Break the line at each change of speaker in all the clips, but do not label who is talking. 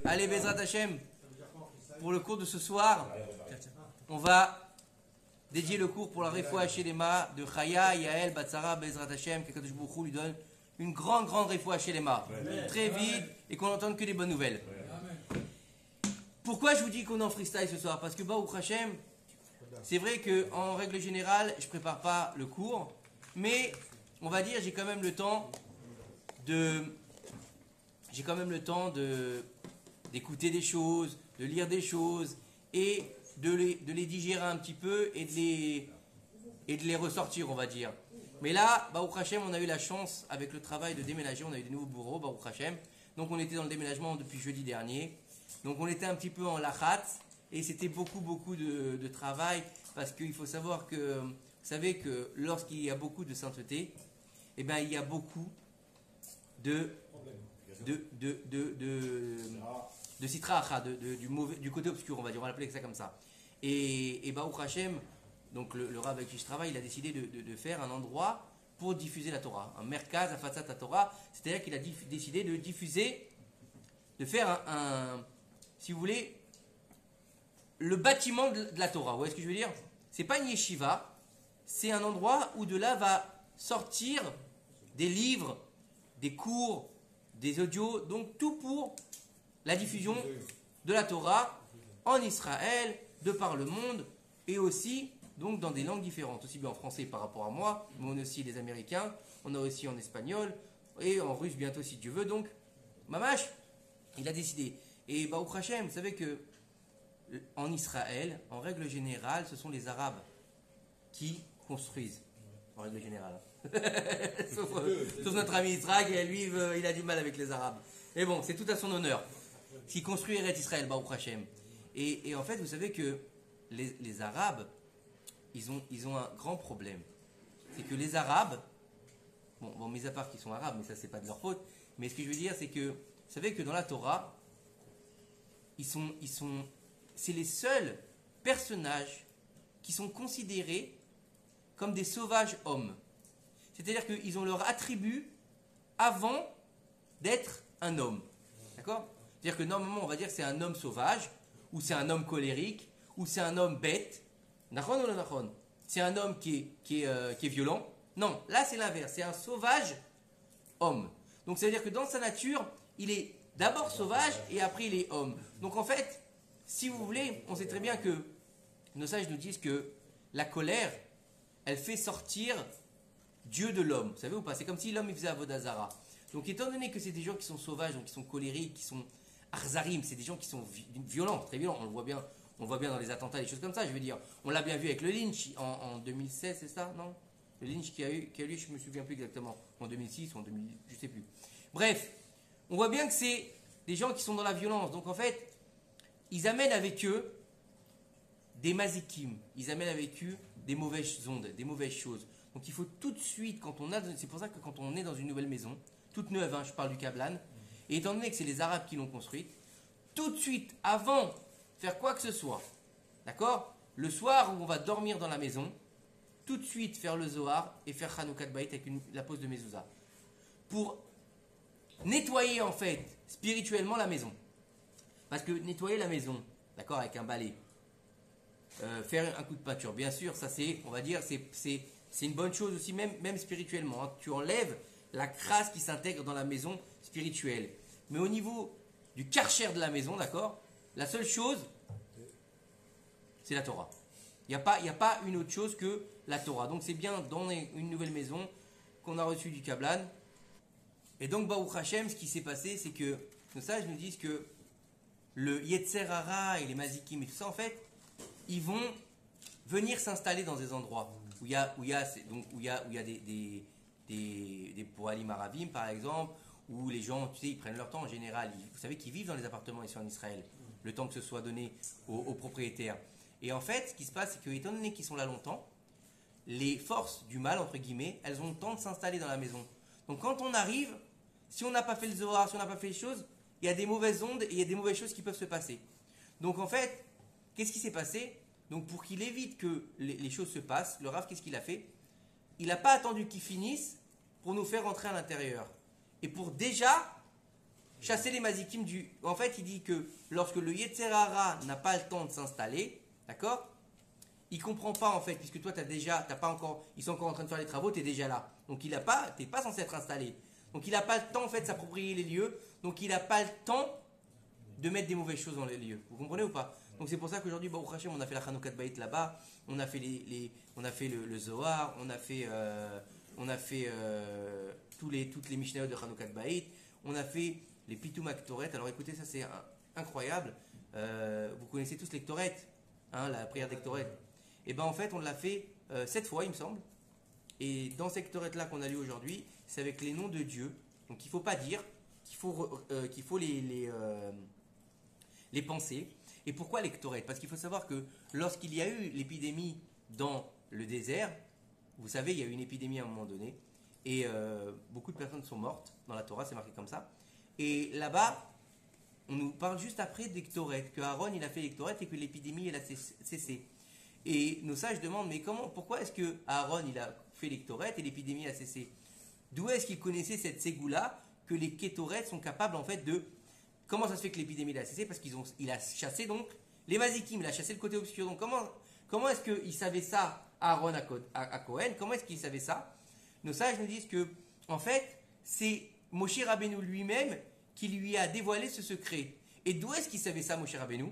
Allez, Bezrat Hashem, pour le cours de ce soir, on va dédier le cours pour la Refoua Shelema de Chaya, Yael, Batsara, Bezrat Hashem, que Kadosh Baruch Hu lui donne une grande Refoua Shelema, très vite, et qu'on n'entende que des bonnes nouvelles. Pourquoi je vous dis qu'on est en freestyle ce soir? Parce que Baruch Hashem, c'est vrai qu'en règle générale, je ne prépare pas le cours, mais on va dire j'ai quand même le temps d'écouter des choses, de lire des choses et de les digérer un petit peu et de les ressortir, on va dire. Mais là, Baruch Hashem, on a eu la chance avec le travail de déménager, on a eu des nouveaux bureaux, Baruch Hashem. Donc on était dans le déménagement depuis jeudi dernier. Donc on était un petit peu en lachat et c'était beaucoup de travail parce qu'il faut savoir que, vous savez que lorsqu'il y a beaucoup de sainteté, eh bien il y a beaucoup de sitra acha, du côté obscur, on va dire, on va l'appeler ça comme ça. Et Baruch Hashem, donc le Rav avec qui je travaille, il a décidé de faire un endroit pour diffuser la Torah, un merkaz afatzat Torah, c'est-à-dire qu'il a décidé de diffuser, de faire si vous voulez, le bâtiment de la Torah. Vous voyez ce que je veux dire? C'est pas une yeshiva, c'est un endroit où de là va sortir des livres, des cours, des audios, donc tout pour la diffusion de la Torah en Israël, de par le monde, et aussi donc dans des langues différentes, aussi bien en français par rapport à moi, mais on a aussi les Américains, on a aussi en espagnol, et en russe bientôt si Dieu veut. Donc, Mamash, il a décidé. Et Baruch Hashem, vous savez que en Israël, en règle générale, ce sont les Arabes qui construisent, en règle générale. sauf notre ami Israël, lui, il a du mal avec les Arabes. Mais bon, c'est tout à son honneur. Qui construit Eretz Israël, Baruch Hashem. Et en fait, vous savez que les Arabes, ils ont un grand problème. C'est que les Arabes, bon, mis à part qu'ils sont Arabes, mais ça, c'est pas de leur faute. Mais ce que je veux dire, c'est que, vous savez que dans la Torah, c'est les seuls personnages qui sont considérés comme des sauvages hommes. C'est-à-dire qu'ils ont leur attribut avant d'être un homme. D'accord? C'est-à-dire que normalement, on va dire que c'est un homme sauvage, ou c'est un homme colérique, ou c'est un homme bête. Nachon ou non nachon? C'est un homme qui est violent. Non, là c'est l'inverse. C'est un sauvage homme. Donc ça veut dire que dans sa nature, il est d'abord sauvage et après il est homme. Donc en fait, si vous voulez, on sait très bien que nos sages nous disent que la colère, elle fait sortir Dieu de l'homme. Vous savez ou pas? C'est comme si l'homme il faisait Avodah Zara. Donc étant donné que c'est des gens qui sont sauvages, donc qui sont colériques, qui sont arzarim, c'est des gens qui sont violents, très violents. On le voit bien dans les attentats, des choses comme ça. Je veux dire, on l'a bien vu avec le lynch en 2016, c'est ça, non? Le lynch qui a eu lieu, je me souviens plus exactement, en 2006 ou en 2000, je sais plus. Bref, on voit bien que c'est des gens qui sont dans la violence. Donc en fait, ils amènent avec eux des mazikim, ils amènent avec eux des mauvaises ondes, des mauvaises choses. Donc il faut tout de suite, c'est pour ça que quand on est dans une nouvelle maison, toute neuve, je parle du Kablan, et étant donné que c'est les Arabes qui l'ont construite, tout de suite, avant de faire quoi que ce soit, d'accord, le soir où on va dormir dans la maison, tout de suite faire le Zohar et faire Hanoukat Bayit avec la pose de Mezouza. Pour nettoyer en fait, spirituellement la maison. Parce que nettoyer la maison, d'accord, avec un balai, faire un coup de peinture, bien sûr, ça c'est, on va dire, c'est une bonne chose aussi, même spirituellement. Tu enlèves la crasse qui s'intègre dans la maison spirituelle. Mais au niveau du karcher de la maison, d'accord, la seule chose, c'est la Torah. Il n'y a pas une autre chose que la Torah. Donc c'est bien dans une nouvelle maison qu'on a reçu du Kablan. Et donc Baruch Hashem, ce qui s'est passé, c'est que nos sages nous disent que le Yetzer Hara et les Mazikim et tout ça, en fait, ils vont venir s'installer dans des endroits où il y a des poalim aravim par exemple, où les gens, tu sais, ils prennent leur temps en général. Vous savez qu'ils vivent dans les appartements ici en Israël, le temps que ce soit donné aux propriétaires. Et en fait, ce qui se passe, c'est que étant donné qu'ils sont là longtemps, les forces du mal, entre guillemets, elles ont le temps de s'installer dans la maison. Donc quand on arrive, si on n'a pas fait le Zohar, si on n'a pas fait les choses, il y a des mauvaises ondes et il y a des mauvaises choses qui peuvent se passer. Donc en fait, qu'est-ce qui s'est passé? Donc pour qu'il évite que les choses se passent, le Rav, qu'est-ce qu'il a fait? Il n'a pas attendu qu'ils finissent pour nous faire rentrer à l'intérieur. Et pour déjà chasser les mazikim du... En fait, il dit que lorsque le Yetzer Hara n'a pas le temps de s'installer, d'accord, il comprend pas en fait, puisque toi t'as pas encore, ils sont encore en train de faire les travaux, tu es déjà là. Donc t'es pas censé être installé. Donc il n'a pas le temps en fait de s'approprier les lieux, donc il n'a pas le temps de mettre des mauvaises choses dans les lieux. Vous comprenez ou pas? Donc c'est pour ça qu'aujourd'hui, Baruch Hashem, on a fait la Chanukah Bayit là-bas, on a fait on a fait le Zohar, on a fait toutes les Mishnayot de Chanukah Bayit, on a fait les Pitoum Aktoret. Alors écoutez, ça c'est incroyable. Vous connaissez tous les Ktoret, hein, la prière des Ktoret. Et ben en fait, on l'a fait 7 fois, il me semble. Et dans cette Ktoret-là qu'on a lu aujourd'hui, c'est avec les noms de Dieu. Donc il ne faut pas dire, qu'il faut les penser. Et pourquoi les Ktoret? Parce qu'il faut savoir que lorsqu'il y a eu l'épidémie dans le désert, vous savez, il y a eu une épidémie à un moment donné, et beaucoup de personnes sont mortes. Dans la Torah, c'est marqué comme ça. Et là-bas, on nous parle juste après des Ktoret, que Aaron il a fait les Ktoret et que l'épidémie elle a cessé. Et nos sages demandent, mais pourquoi est-ce que Aaron il a fait les Ktoret et l'épidémie a cessé? D'où est-ce qu'il connaissait cette ségoula que les Kétoret sont capables en fait de... Comment ça se fait que l'épidémie a cessé? Parce qu'il a chassé donc les Mazikim, il a chassé le côté obscur. Donc comment est-ce qu'il savait ça, Aaron à Cohen? Comment est-ce qu'il savait ça? Nos sages nous disent que en fait c'est Moshe Rabbeinu lui-même qui lui a dévoilé ce secret. Et d'où est-ce qu'il savait ça, Moshe Rabbeinu?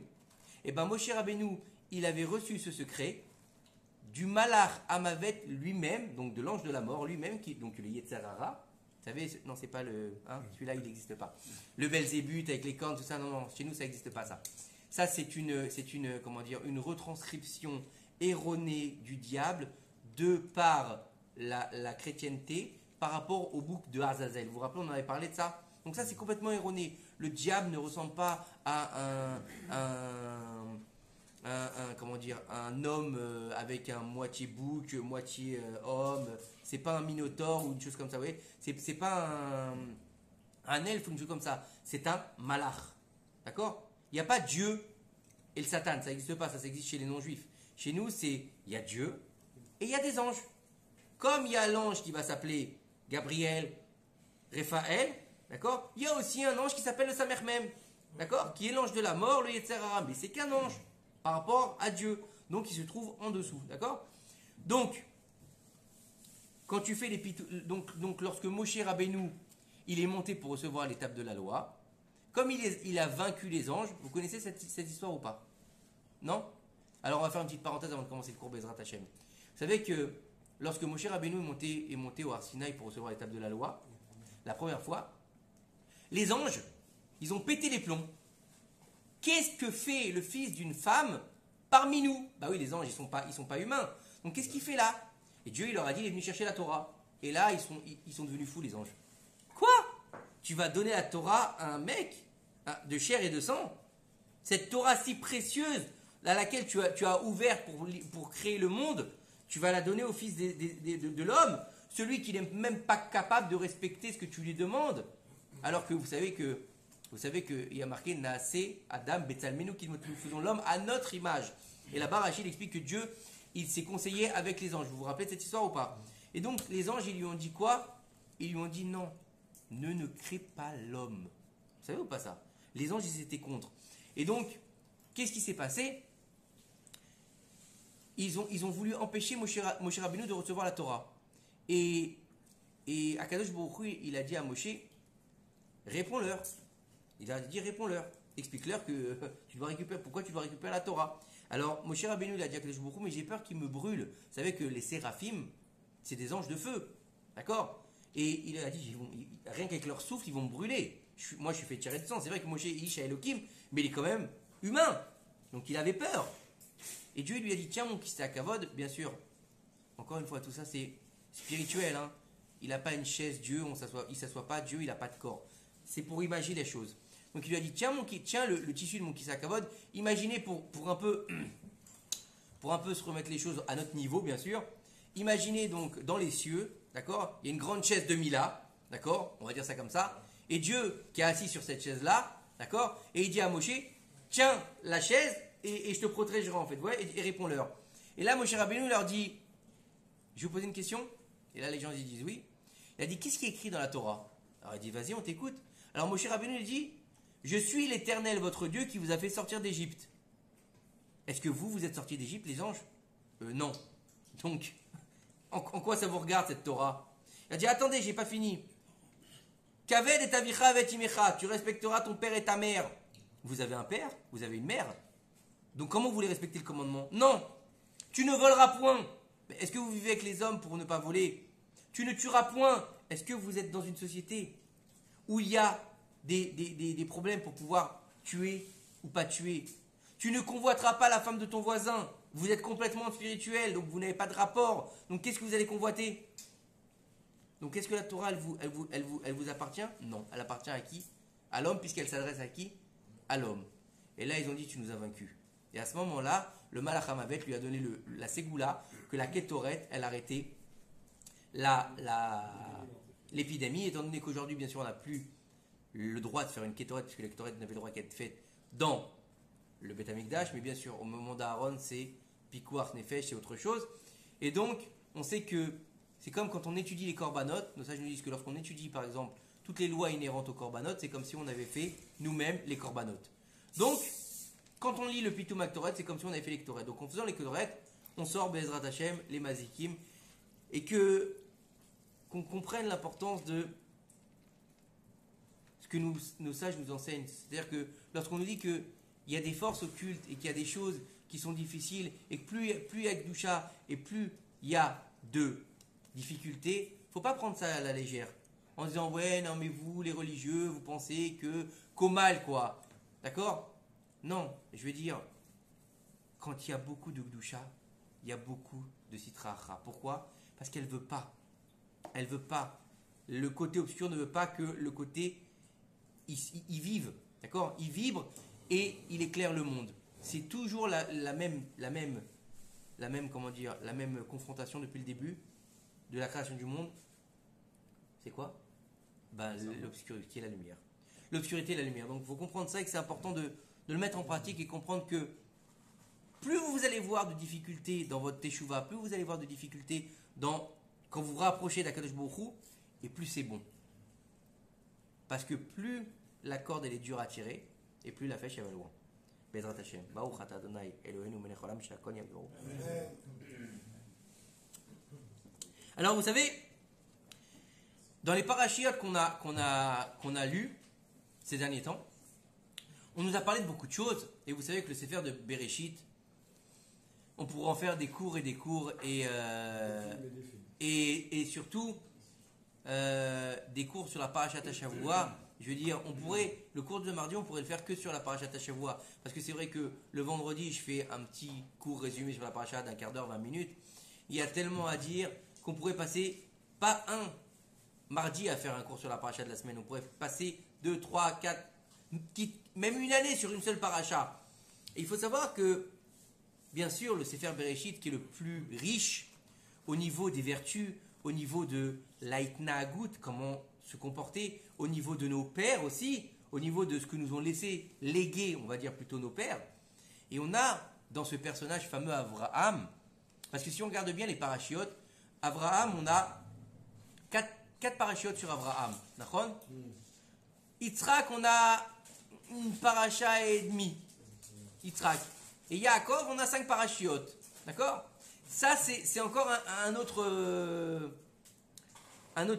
Eh bien Moshe Rabbeinu, il avait reçu ce secret du Malach Amavet lui-même, donc de l'ange de la mort lui-même, donc le Yetzer Hara. Vous savez, non, c'est pas le. Hein, celui-là, il n'existe pas. Le Belzébuth avec les cornes, tout ça, non, chez nous, ça n'existe pas, ça. Ça, c'est une retranscription erronée du diable de par la chrétienté par rapport au bouc de Azazel. Vous vous rappelez, on avait parlé de ça? Donc, ça, c'est complètement erroné. Le diable ne ressemble pas à un homme avec un moitié bouc, moitié homme. C'est pas un minotaure ou une chose comme ça, vous voyez. C'est pas un elfe ou une chose comme ça. C'est un malach. D'accord? Il n'y a pas Dieu et le Satan, ça n'existe pas, ça existe chez les non-juifs. Chez nous, il y a Dieu et il y a des anges. Comme il y a l'ange qui va s'appeler Gabriel, Raphaël, d'accord? Il y a aussi un ange qui s'appelle le Samer Mem, d'accord? Qui est l'ange de la mort, le Yetzer Hara, mais c'est qu'un ange par rapport à Dieu. Donc il se trouve en dessous, d'accord? Donc, quand tu fais donc lorsque Moshe Rabbeinu, il est monté pour recevoir l'étape de la loi, comme il a vaincu les anges, vous connaissez cette histoire ou pas? Non? Alors on va faire une petite parenthèse avant de commencer le cours Bezrat Hashem. Vous savez que lorsque Moshe Rabbeinu est monté au Har Sinaï pour recevoir l'étape de la loi, la première fois, les anges, ils ont pété les plombs. Qu'est-ce que fait le fils d'une femme parmi nous? Bah oui, les anges, ils sont pas humains. Donc qu'est-ce qu'il fait là? Et Dieu, il leur a dit, il est venu chercher la Torah. Et là, ils sont devenus fous, les anges. Quoi? Tu vas donner la Torah à un mec de chair et de sang? Cette Torah si précieuse, à laquelle tu as ouvert pour créer le monde, tu vas la donner au fils de l'homme, celui qui n'est même pas capable de respecter ce que tu lui demandes. Alors que vous savez qu'il y a marqué Naase Adam Betzalmenu, qui nous faisons l'homme à notre image. Et là-bas, Rachid explique que Dieu, il s'est conseillé avec les anges. Vous vous rappelez de cette histoire ou pas? Et donc, les anges, ils lui ont dit quoi? Ils lui ont dit non, ne crée pas l'homme. Vous savez ou pas ça? Les anges, ils étaient contre. Et donc, qu'est-ce qui s'est passé? Ils ont voulu empêcher Moshe Rabbeinu de recevoir la Torah. Et Akadosh Baruch Hu, il a dit à Moshe, réponds-leur. Il a dit réponds-leur. Explique-leur que pourquoi tu dois récupérer la Torah. Alors, Moshe Rabbeinu, il a dit à Akadosh Baruch Hu, mais j'ai peur qu'ils me brûlent. Vous savez que les séraphim, c'est des anges de feu. D'accord? Et il a dit, rien qu'avec leur souffle, ils vont me brûler. Moi, je suis fait tirer de sang. C'est vrai que Moshe Ish à Elohim, mais il est quand même humain. Donc, il avait peur. Et Dieu lui a dit, tiens, mon kiste à Kavod, bien sûr. Encore une fois, tout ça, c'est spirituel. Hein. Il n'a pas une chaise, Dieu, il ne s'assoit pas, Dieu, il n'a pas de corps. C'est pour imaginer les choses. Donc, il lui a dit, tiens, le tissu de mon kiste à Kavod, imaginez pour un peu se remettre les choses à notre niveau, bien sûr. Imaginez donc dans les cieux, d'accord? Il y a une grande chaise de Mila, d'accord? On va dire ça comme ça. Et Dieu qui est assis sur cette chaise-là, d'accord? Et il dit à Moshe, tiens la chaise et je te protégerai en fait. Ouais, et réponds-leur. Et là, Moshe Rabbeinu leur dit, je vais vous poser une question. Et là, les gens ils disent oui. Il a dit, qu'est-ce qui est écrit dans la Torah? Alors il dit, vas-y, on t'écoute. Alors Moshe Rabbeinu il dit, je suis l'Éternel votre Dieu qui vous a fait sortir d'Égypte. Est-ce que vous êtes sortis d'Égypte, les anges? Non. Donc, en quoi ça vous regarde cette Torah? Il a dit, attendez, j'ai pas fini. Kaved et avicha avet imecha, tu respecteras ton père et ta mère. Vous avez un père, vous avez une mère. Donc comment vous voulez respecter le commandement? Non. Tu ne voleras point. Est-ce que vous vivez avec les hommes pour ne pas voler? Tu ne tueras point. Est-ce que vous êtes dans une société où il y a des problèmes pour pouvoir tuer ou pas tuer? Tu ne convoiteras pas la femme de ton voisin. Vous êtes complètement spirituel, donc vous n'avez pas de rapport. Donc qu'est-ce que vous allez convoiter? Donc est-ce que la Torah, elle vous appartient? Non. Elle appartient à qui? À l'homme, puisqu'elle s'adresse à qui? À l'homme. Et là, ils ont dit, tu nous as vaincus. Et à ce moment-là, le Malach HaMavet lui a donné la ségoula, que la Kétoret, elle arrêtait l'épidémie, étant donné qu'aujourd'hui, bien sûr, on n'a plus le droit de faire une Kétoret, puisque la Kétoret n'avait le droit qu'à être faite dans le Beth Amikdash, mais bien sûr, au moment d'Aaron, c'est Pikuach Nefesh, c'est autre chose. Et donc, on sait que c'est comme quand on étudie les Korbanot, nos sages nous disent que lorsqu'on étudie, par exemple, toutes les lois inhérentes aux Korbanot, c'est comme si on avait fait nous-mêmes les Korbanot. Donc, quand on lit le Pitoum Aktoret, c'est comme si on avait fait les Ktoret. Donc, en faisant les Ktoret, on sort Bezrat Hashem, les Mazikim, et qu'on comprenne l'importance de ce que nos sages nous enseignent. C'est-à-dire que lorsqu'on nous dit qu'il y a des forces occultes et qu'il y a des choses qui sont difficiles, et que plus il y a Gdusha et plus il y a de difficultés, il ne faut pas prendre ça à la légère. En disant, ouais, non, mais vous, les religieux, vous pensez qu'au mal, quoi. D'accord? Non, je veux dire, quand il y a beaucoup de Gdusha, il y a beaucoup de Sitra Achra. Pourquoi? Parce qu'elle ne veut pas. Elle veut pas. Le côté obscur ne veut pas que le côté, il vive. D'accord? Il vibre et il éclaire le monde. C'est toujours la même confrontation depuis le début de la création du monde. C'est quoi? L'obscurité qui est la lumière. L'obscurité et la lumière. Donc il faut comprendre ça et que c'est important de le mettre en pratique et comprendre que plus vous allez voir de difficultés dans votre teshuva, plus vous allez voir de difficultés quand vous vous rapprochez d'Akadosh Baruch Hu, et plus c'est bon. Parce que plus la corde elle est dure à tirer, et plus la flèche elle va loin. Bezrat Hashem. Baruch atah Adonai Eloheinu melech haolam shehakol nהיה b'doro. Alors vous savez, dans les parashiyot qu'on a lus ces derniers temps, on nous a parlé de beaucoup de choses, et vous savez que le Sefer de Bereshit, on pourrait en faire des cours et surtout des cours sur la Parashat HaShavua. Je veux dire, le cours de mardi, on pourrait le faire que sur la Parashat HaShavua, parce que c'est vrai que le vendredi, je fais un petit cours résumé sur la Parashat d'un quart d'heure, 20 minutes. Il y a tellement à dire qu'on pourrait passer, pas un mardi à faire un cours sur la Parashat de la semaine, on pourrait passer 2, 3, 4, même une année sur une seule Parashat. Et il faut savoir que, bien sûr, le Sefer Bereshit, qui est le plus riche au niveau des vertus, au niveau de l'Aitnahagut, comment se comporter, au niveau de nos pères aussi, au niveau de ce que nous ont laissé léguer, on va dire plutôt nos pères. Et on a dans ce personnage fameux Avraham, parce que si on regarde bien les parachiotes, Avraham, on a 4 parachiotes sur Avraham. D'accord? Yitzhak, on a une paracha et demi. Yitzhak. Et Yaakov, on a 5 parachiotes. D'accord? Ça, c'est encore un autre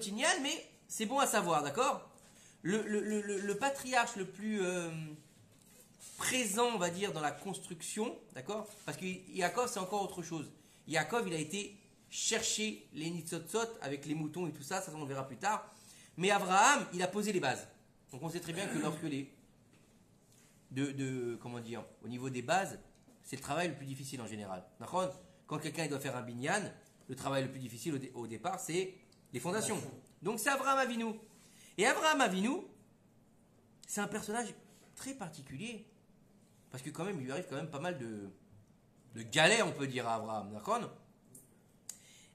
ignal, mais c'est bon à savoir, d'accord? Le patriarche le plus présent, on va dire, dans la construction, d'accord? Parce que Yaakov, c'est encore autre chose. Yaakov, il a été chercher les nitzotzot avec les moutons et tout ça, ça on le verra plus tard. Mais Abraham, il a posé les bases. Donc on sait très bien que lorsque comment dire, au niveau des bases, c'est le travail le plus difficile en général. D'accord? Quand quelqu'un doit faire un binyan, le travail le plus difficile au départ, c'est les fondations. Donc c'est Abraham Avinu. Et Abraham Avinu, c'est un personnage très particulier. Parce que quand même, il lui arrive quand même pas mal de galères, on peut dire, à Abraham. D'accord?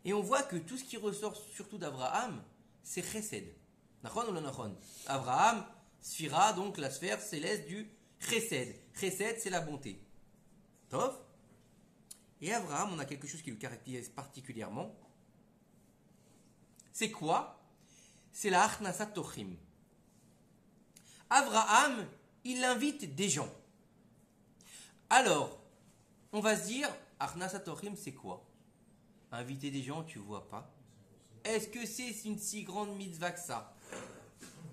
Et on voit que tout ce qui ressort surtout d'Abraham, c'est Chesed. D'accord ou non? Abraham, Sphira, donc la sphère céleste du Chesed. Chesed, c'est la bonté. Tov. Et Abraham, on a quelque chose qui le caractérise particulièrement. C'est quoi? C'est la Achnasat Tochim. Abraham, il invite des gens. Alors, on va se dire, Achnasat Orchim, c'est quoi? Inviter des gens, tu vois pas. Est-ce que c'est une si grande mitzvah que ça?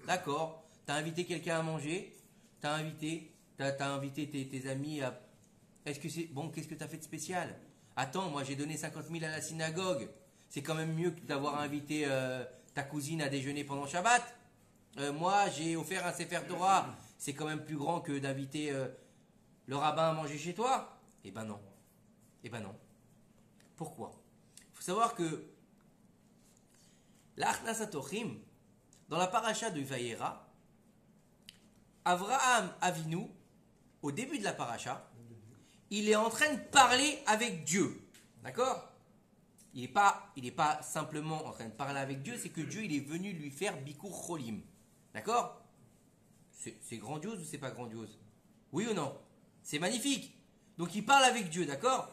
D'accord, t'as invité quelqu'un à manger, t'as invité tes amis à... Est-ce que c'est... Bon, qu'est-ce que t'as fait de spécial? Attends, moi j'ai donné 50 000 à la synagogue. C'est quand même mieux que d'avoir invité ta cousine à déjeuner pendant Shabbat. Moi, j'ai offert un Sefer Torah. C'est quand même plus grand que d'inviter le rabbin à manger chez toi. Eh ben non. Eh ben non. Pourquoi? Il faut savoir que l'Achnasat Orchim, dans la paracha de Vayera, Avraham Avinu, au début de la paracha, il est en train de parler avec Dieu. D'accord? Il n'est pas simplement en train de parler avec Dieu, c'est que Dieu il est venu lui faire Bikur Cholim. D'accord? C'est grandiose ou c'est pas grandiose? Oui ou non? C'est magnifique. Donc il parle avec Dieu, d'accord?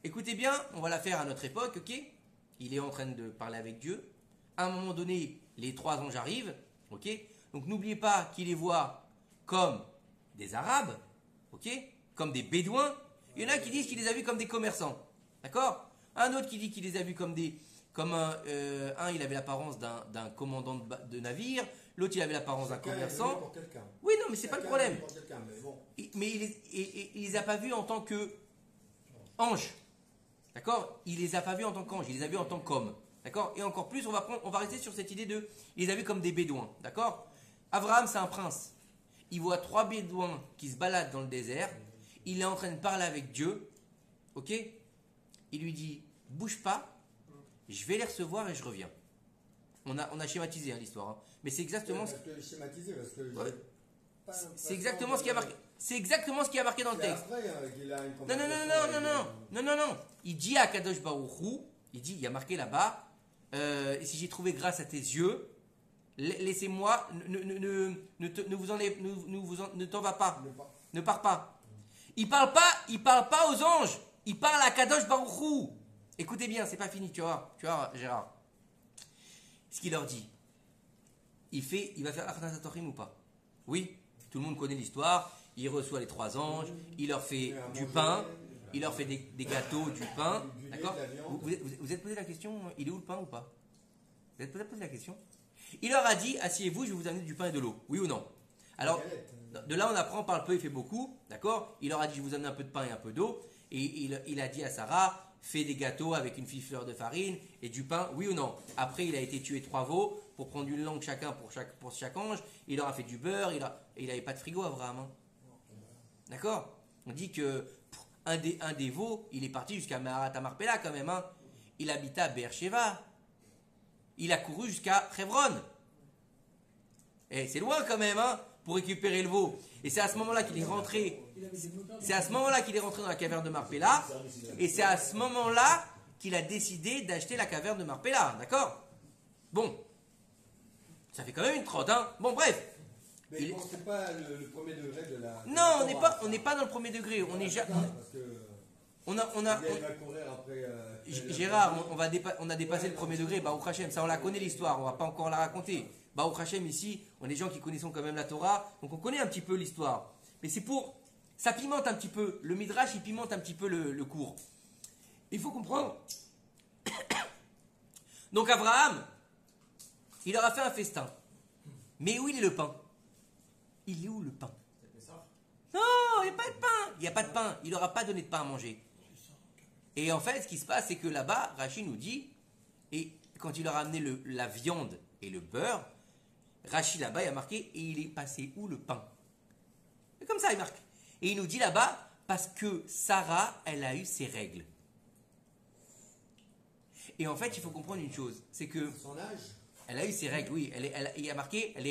Écoutez bien, on va la faire à notre époque, ok? Il est en train de parler avec Dieu. À un moment donné, les 3 anges arrivent, ok? Donc n'oubliez pas qu'il les voit comme des Arabes, ok? Comme des Bédouins. Il y en a qui disent qu'il les a vus comme des commerçants, d'accord? Un autre qui dit qu'il les a vus comme un il avait l'apparence d'un commandant de navire, l'autre il avait l'apparence d'un commerçant. Oui, non, mais c'est pas le problème. Mais il les a pas vus en tant que anges, d'accord? Il les a pas vus en tant qu'anges, il les a vus en tant qu'hommes, d'accord? Et encore plus, on va rester sur cette idée de, il les a vus comme des bédouins, d'accord? Abraham, c'est un prince. Il voit 3 bédouins qui se baladent dans le désert. Il est en train de parler avec Dieu, ok? Il lui dit, bouge pas, je vais les recevoir et je reviens. On a schématisé l'histoire, hein. Mais c'est exactement c'est exactement ce qui a marqué. C'est exactement ce qui a marqué dans le texte. Non. Il dit à Kadosh Baruch Hu, il y a marqué là-bas, si j'ai trouvé grâce à tes yeux, laissez-moi, ne t'en va pas, ne pars pas. Il parle pas aux anges, il parle à Kadosh Baruch Hu. Écoutez bien, c'est pas fini, tu vois, Gérard. Ce qu'il leur dit, il va faire Achnasat Orchim ou pas? Oui, tout le monde connaît l'histoire. Il reçoit les 3 anges, il leur fait du pain, il leur fait des gâteaux, du pain, d'accord? Vous êtes posé la question, il est où le pain ou pas? Vous êtes posé la question? Il leur a dit, asseyez-vous, je vais vous amener du pain et de l'eau, oui ou non? Alors, de là on apprend, parle peu et fait beaucoup, d'accord? Il leur a dit, je vous amène un peu de pain et un peu d'eau, et il a dit à Sarah, fais des gâteaux avec une fleur de farine et du pain, oui ou non? Après, il a été tué 3 veaux pour prendre une langue chacun pour chaque ange. Il leur a fait du beurre. Il n'avait pas de frigo, Abraham. Hein. D'accord? On dit que un des veaux, il est parti jusqu'à Maharat Marpella quand même. Hein. Il habitait à Beersheba. Il a couru jusqu'à Hebron. Et c'est loin quand même, hein, pour récupérer le veau. Et c'est à ce moment-là qu'il est rentré. C'est à ce moment-là qu'il est rentré dans la caverne de Marpella. Et c'est à ce moment-là qu'il a décidé d'acheter la caverne de Marpella. D'accord? Bon. Ça fait quand même une trotte, hein. Bon, bref.
Mais bon, c'est pas le premier degré de la...
Non, on n'est pas dans le premier degré. On est déjà... Gérard, on a dépassé le premier degré. Baruch Hashem, ça on la connaît l'histoire. On va pas encore la raconter. Baruch Hashem, ici, on est des gens qui connaissons quand même la Torah. Donc on connaît un petit peu l'histoire. Mais c'est pour... Ça pimente un petit peu. Le Midrash, il pimente un petit peu le cours. Il faut comprendre. Donc Abraham, il leur a fait un festin. Mais où il est le pain? Il est où le pain? Non, il n'y a pas de pain. Il n'y a pas de pain. Il leur a pas donné de pain à manger. Et en fait, ce qui se passe, c'est que là-bas, Rachid nous dit, et quand il leur a amené la viande et le beurre, Rachid là-bas, il a marqué, et il est passé où le pain? Et comme ça, il marque. Et il nous dit là-bas, parce que Sarah, elle a eu ses règles. Et en fait, il faut comprendre une chose, c'est que...
Son âge?
Elle a eu ses règles, oui. Il y a marqué, elle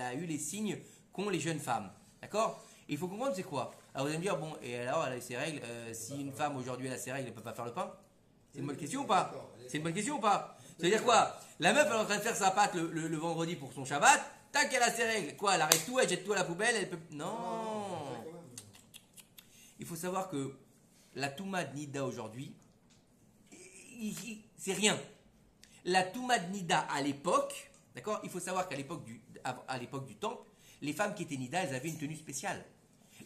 a eu les signes qu'ont les jeunes femmes. D'accord? Il faut comprendre c'est quoi. Alors vous allez me dire, bon, et alors elle a eu ses règles, si une femme aujourd'hui elle a ses règles, elle ne peut pas faire le pain? C'est une bonne question ou pas? C'est une bonne question ou pas? Ça veut dire quoi? La meuf elle est en train de faire sa pâte le vendredi pour son Shabbat, tac, elle a ses règles. Quoi? Elle arrête tout, elle jette tout à la poubelle, elle peut... Non. Il faut savoir que la Touma de Nida aujourd'hui, c'est rien. La Touma de Nida à l'époque, D'accord? Il faut savoir qu'à l'époque du temple, les femmes qui étaient Nida, elles avaient une tenue spéciale.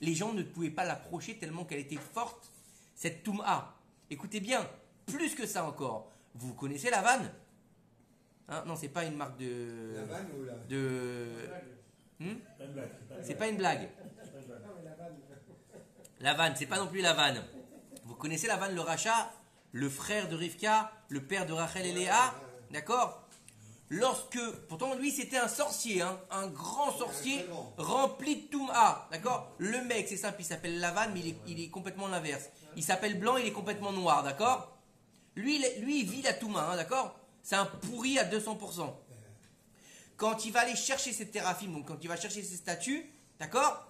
Les gens ne pouvaient pas l'approcher tellement qu'elle était forte, cette Toum'a. Écoutez bien, plus que ça encore. Vous connaissez la vanne? Hein? Non, c'est pas une marque de.
La vanne ou la.
C'est pas une blague. La vanne, c'est pas non plus la vanne. Vous connaissez la vanne, le Racha, le frère de Rivka, le père de Rachel et Léa, d'accord? Pourtant lui c'était un sorcier, hein, un grand sorcier rempli de Toum'a, d'accord? Le mec, c'est simple, il s'appelle Lavan, mais il est complètement l'inverse. Il s'appelle blanc, il est complètement noir, d'accord? Lui, il vit la Toum'a, hein, d'accord? C'est un pourri à 200%. Quand il va aller chercher ses théraphim, donc quand il va chercher ses statues, d'accord?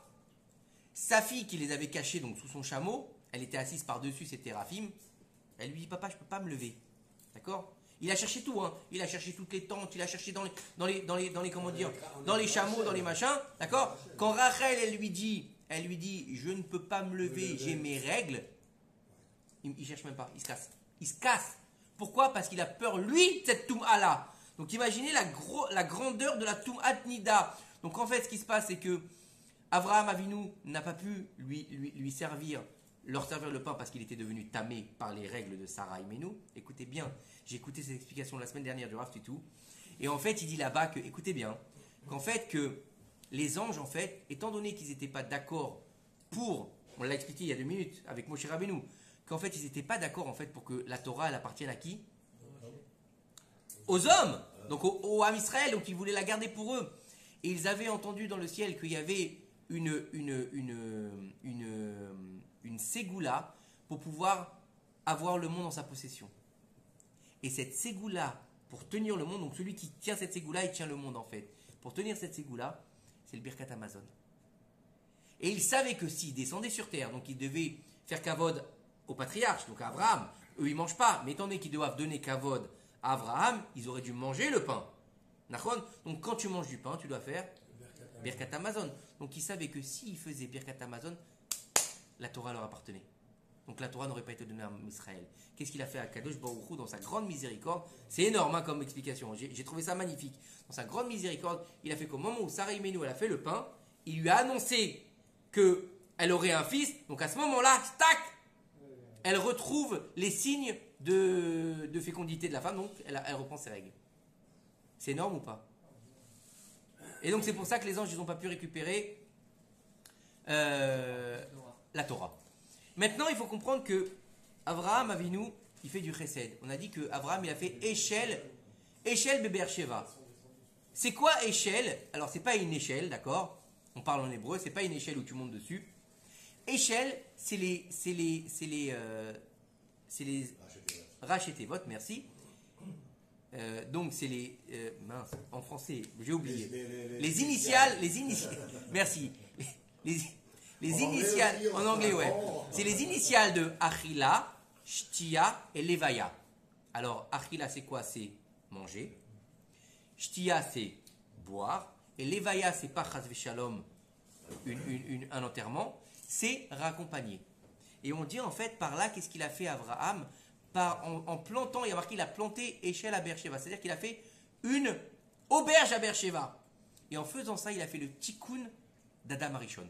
Sa fille qui les avait cachées donc sous son chameau, elle était assise par-dessus ses théraphim, elle lui dit, papa, je peux pas me lever, d'accord? Il a cherché tout, hein. Il a cherché toutes les tentes, il a cherché dans les comment dire, dans les chameaux, dans les machins, d'accord? Quand Rachel, elle lui dit, je ne peux pas me lever, j'ai mes règles, il cherche même pas, il se casse. Il se casse. Pourquoi? Parce qu'il a peur, lui, de cette Toum'a-là. Donc imaginez la grandeur de la Toum'a Nida. Donc en fait, ce qui se passe, c'est que Avraham Avinu n'a pas pu leur servir le pain parce qu'il était devenu tamé par les règles de Sarah Imenu. Écoutez bien, j'ai écouté ces explications la semaine dernière du Rav Tutu. Et en fait, il dit là-bas que, écoutez bien, qu'en fait, que les anges, en fait, étant donné qu'ils n'étaient pas d'accord on l'a expliqué il y a 2 minutes avec Moshe Rabbeinu, qu'en fait, ils n'étaient pas d'accord, en fait, pour que la Torah, elle appartienne à qui? Aux hommes, donc au Ham Israël, donc ils voulaient la garder pour eux. Et ils avaient entendu dans le ciel qu'il y avait une ségoula pour pouvoir avoir le monde en sa possession. Et cette ségoula, pour tenir le monde, donc celui qui tient cette ségoula, il tient le monde en fait. Pour tenir cette ségoula, c'est le Birkat Hamazon. Et il savait que s'il descendait sur terre, donc il devait faire kavod au patriarche, donc à Abraham, eux ils ne mangent pas, mais étant donné qu'ils doivent donner kavod à Abraham, ils auraient dû manger le pain. Donc quand tu manges du pain, tu dois faire Birkat Hamazon. Donc il savait que s'il faisait Birkat Hamazon, la Torah leur appartenait. Donc la Torah n'aurait pas été donnée à Israël. Qu'est-ce qu'il a fait à Kadosh Baruch Hu dans sa grande miséricorde? C'est énorme hein, comme explication, j'ai trouvé ça magnifique. Dans sa grande miséricorde, il a fait qu'au moment où Sarah Imenu elle a fait le pain, il lui a annoncé qu'elle aurait un fils. Donc à ce moment-là, tac, elle retrouve les signes de fécondité de la femme, donc elle reprend ses règles. C'est énorme ou pas? Et donc c'est pour ça que les anges n'ont pas pu récupérer la Torah. Maintenant, il faut comprendre que Avraham Avinu, il fait du chesed. On a dit que Avraham il a fait échelle Beber Sheva. C'est quoi échelle? Alors c'est pas une échelle, d'accord? On parle en hébreu, c'est pas une échelle où tu montes dessus. Échelle, c'est les Rachetevot, merci. Donc c'est les mince, en français, j'ai oublié. Les initiales, merci. Les initiales, en anglais, ouais. C'est les initiales de Achila, Shtia et Levaya. Alors, Achila, c'est quoi? C'est manger. Shtia, c'est boire. Et Levaya, c'est pas Chas Veshalom, un enterrement. C'est raccompagner. Et on dit en fait par là, qu'est-ce qu'il a fait Abraham? En plantant, il y a marqué, il a planté échelle à Beersheba. C'est-à-dire qu'il a fait une auberge à Beersheba. Et en faisant ça, il a fait le tikkun d'Adam Arishon.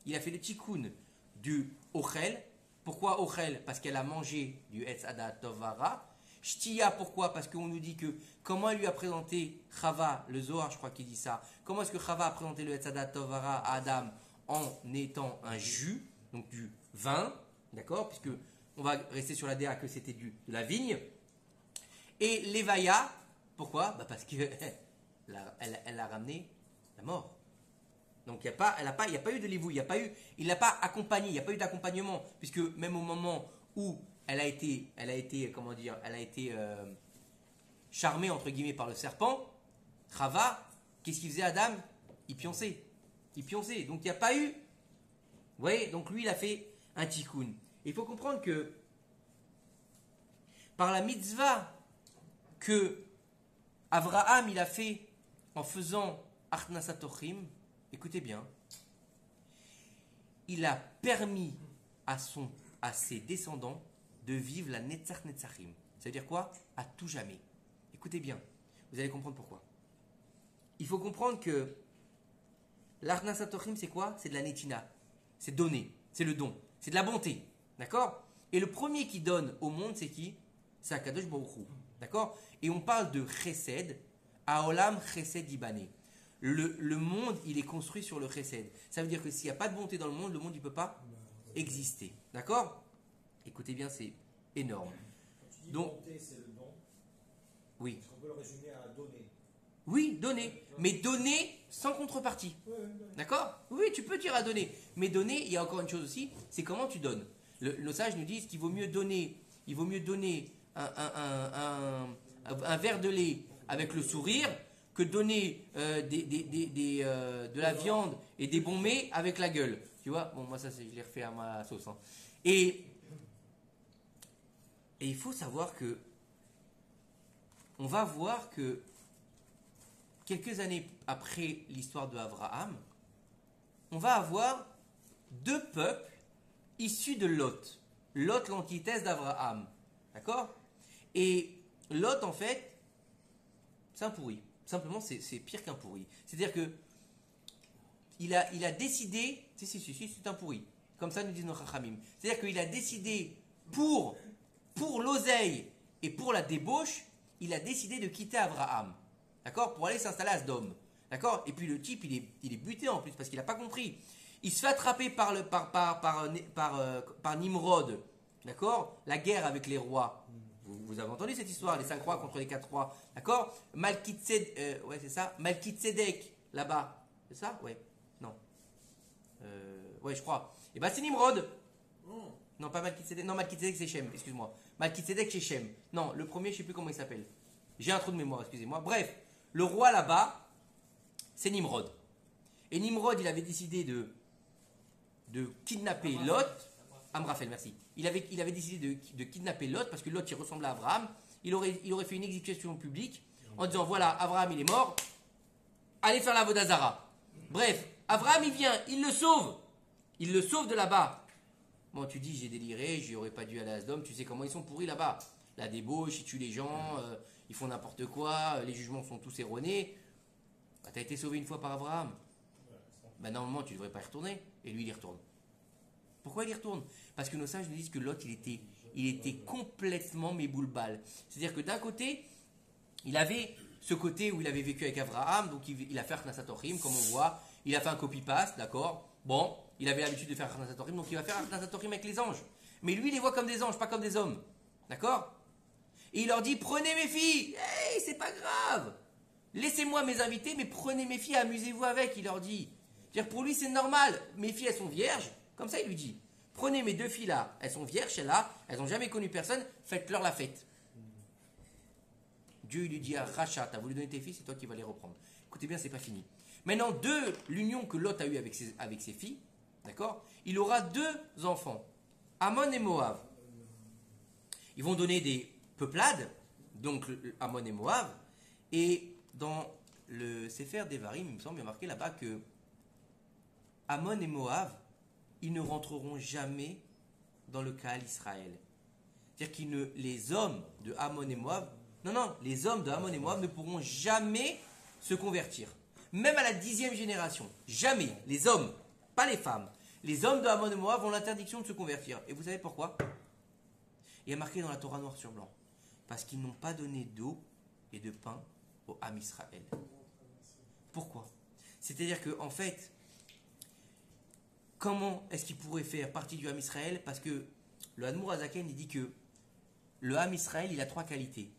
Il a fait le tikkun du Ochel. Pourquoi Ochel? Parce qu'elle a mangé du Etz Adat Tovara. Shtia, pourquoi? Parce qu'on nous dit que comment elle lui a présenté Chava, le Zohar, je crois qu'il dit ça. Comment est-ce que Chava a présenté le Etz Adat Tovara à Adam en étant un jus, donc du vin, d'accord? Puisque on va rester sur la DA que c'était de la vigne. Et Levaya, pourquoi? Parce qu'elle a ramené la mort. Donc il n'y a pas eu de livou, il ne l'a pas accompagné, il n'y a pas eu d'accompagnement, puisque même au moment où elle a été charmée entre guillemets par le serpent, Chava, qu'est-ce qu'il faisait Adam? Il pionçait. Donc il n'y a pas eu. Vous voyez, donc lui il a fait un tikkun. Il faut comprendre que par la mitzvah que Avraham il a fait en faisant Achnasatochim, écoutez bien, il a permis à ses descendants de vivre la Netzach Netzachim. Ça veut dire quoi? À tout jamais. Écoutez bien, vous allez comprendre pourquoi. il faut comprendre que l'Arnasatochim, c'est quoi? C'est de la netina. C'est donner. C'est le don. C'est de la bonté. D'accord? Et le premier qui donne au monde, c'est qui? C'est Akadosh Baruch Hu. D'accord? Et on parle de chesed, Aolam chesed ibané. Le monde, il est construit sur le chesed. Ça veut dire que s'il n'y a pas de bonté dans le monde il ne peut pas exister. D'accord? Écoutez bien, c'est énorme.
Quand tu dis
Donc,
bonté, c'est le don.
oui.
Est-ce qu'on peut le résumer à donner?
Oui, donner. Mais donner sans contrepartie. D'accord? Oui, tu peux dire à donner. Mais donner, il y a encore une chose aussi, c'est comment tu donnes. Nos sages nous disent qu'il vaut mieux donner, un verre de lait avec le sourire que donner de la viande et des bons mets avec la gueule. Tu vois? Bon, moi, ça, je l'ai refait à ma sauce. Hein. Et il faut savoir que on va voir que quelques années après l'histoire de Abraham, on va avoir deux peuples issus de Lot. Lot, l'antithèse d'Abraham. D'accord? Et Lot, en fait, c'est un pourri. Simplement, c'est pire qu'un pourri. C'est-à-dire que il a décidé, si, c'est un pourri. Comme ça nous disent nos chachamim. C'est-à-dire qu'il a décidé pour l'oseille et pour la débauche, il a décidé de quitter Abraham. D'accord? Pour aller s'installer à Sdom. D'accord? Et puis le type, il est buté en plus parce qu'il n'a pas compris. Il se fait attraper par Nimrod. D'accord? La guerre avec les rois. Vous avez entendu cette histoire, les 5 rois contre les 4 rois. D'accord? Malkitzedek, ouais, c'est ça. Malkitzedek, là-bas. C'est ça? Ouais. Non. Ouais, je crois. Et ben c'est Nimrod. Non, pas Malkitzedek. Non, Malkitzedek, c'est Shem. Excuse-moi. Malkitzedek, c'est Shem. Non, le premier, je ne sais plus comment il s'appelle. J'ai un trou de mémoire, excusez-moi. Bref, le roi là-bas, c'est Nimrod. Et Nimrod, il avait décidé de kidnapper Lot. Amraphel, merci. Il avait décidé de kidnapper Lot parce que Lot, il ressemblait à Abraham. Il aurait fait une exécution publique en disant voilà, Abraham, il est mort. Allez faire la Vodazara. Bref, Abraham, il vient, il le sauve. Il le sauve de là-bas. Bon, tu dis, j'ai déliré, j'y aurais pas dû aller à Sdom. Tu sais comment ils sont pourris là-bas. La débauche, ils tuent les gens, ils font n'importe quoi, les jugements sont tous erronés. Bah, tu as été sauvé une fois par Abraham. Bah, normalement, tu ne devrais pas y retourner. Et lui, il y retourne. Pourquoi il y retourne? Parce que nos sages nous disent que Lot, il était complètement méboulbal. C'est-à-dire que d'un côté, il avait ce côté où il avait vécu avec Abraham, donc il a fait Arnasatorim, comme on voit. Il a fait un copy-paste, d'accord? Bon, il avait l'habitude de faire Arnasatorim, donc il va faire Arnasatorim avec les anges. Mais lui, il les voit comme des anges, pas comme des hommes. D'accord? Et il leur dit, prenez mes filles. Hey, c'est pas grave. Laissez-moi mes invités, mais prenez mes filles, amusez-vous avec, il leur dit. C'est-à-dire, pour lui, c'est normal. Mes filles, elles sont vierges. Comme ça, il lui dit. Prenez mes 2 filles là, elles sont vierges, celles-là, elles n'ont jamais connu personne, faites-leur la fête. Dieu il lui dit à Racha, t'as voulu donner tes filles, c'est toi qui vas les reprendre. Écoutez bien, c'est pas fini. Maintenant, de l'union que Lot a eue avec ses filles, d'accord, il aura 2 enfants, Ammon et Moab. Ils vont donner des peuplades, donc Ammon et Moab, et dans le Sefer Devarim, il me semble, il y a marqué là-bas que Ammon et Moab, ils ne rentreront jamais dans le Kahal Israël. C'est-à-dire que les hommes de Ammon et Moab, les hommes de Ammon et Moab ne pourront jamais se convertir. Même à la 10e génération. Jamais. Les hommes, pas les femmes. Les hommes de Ammon et Moab ont l'interdiction de se convertir. Et vous savez pourquoi? Il y a marqué dans la Torah noir sur blanc. Parce qu'ils n'ont pas donné d'eau et de pain au Ham Israël. Pourquoi? C'est-à-dire qu'en fait, comment est-ce qu'il pourrait faire partie du Ham Israël? Parce que le Admour Azaken, il dit que le Ham Israël, il a 3 qualités.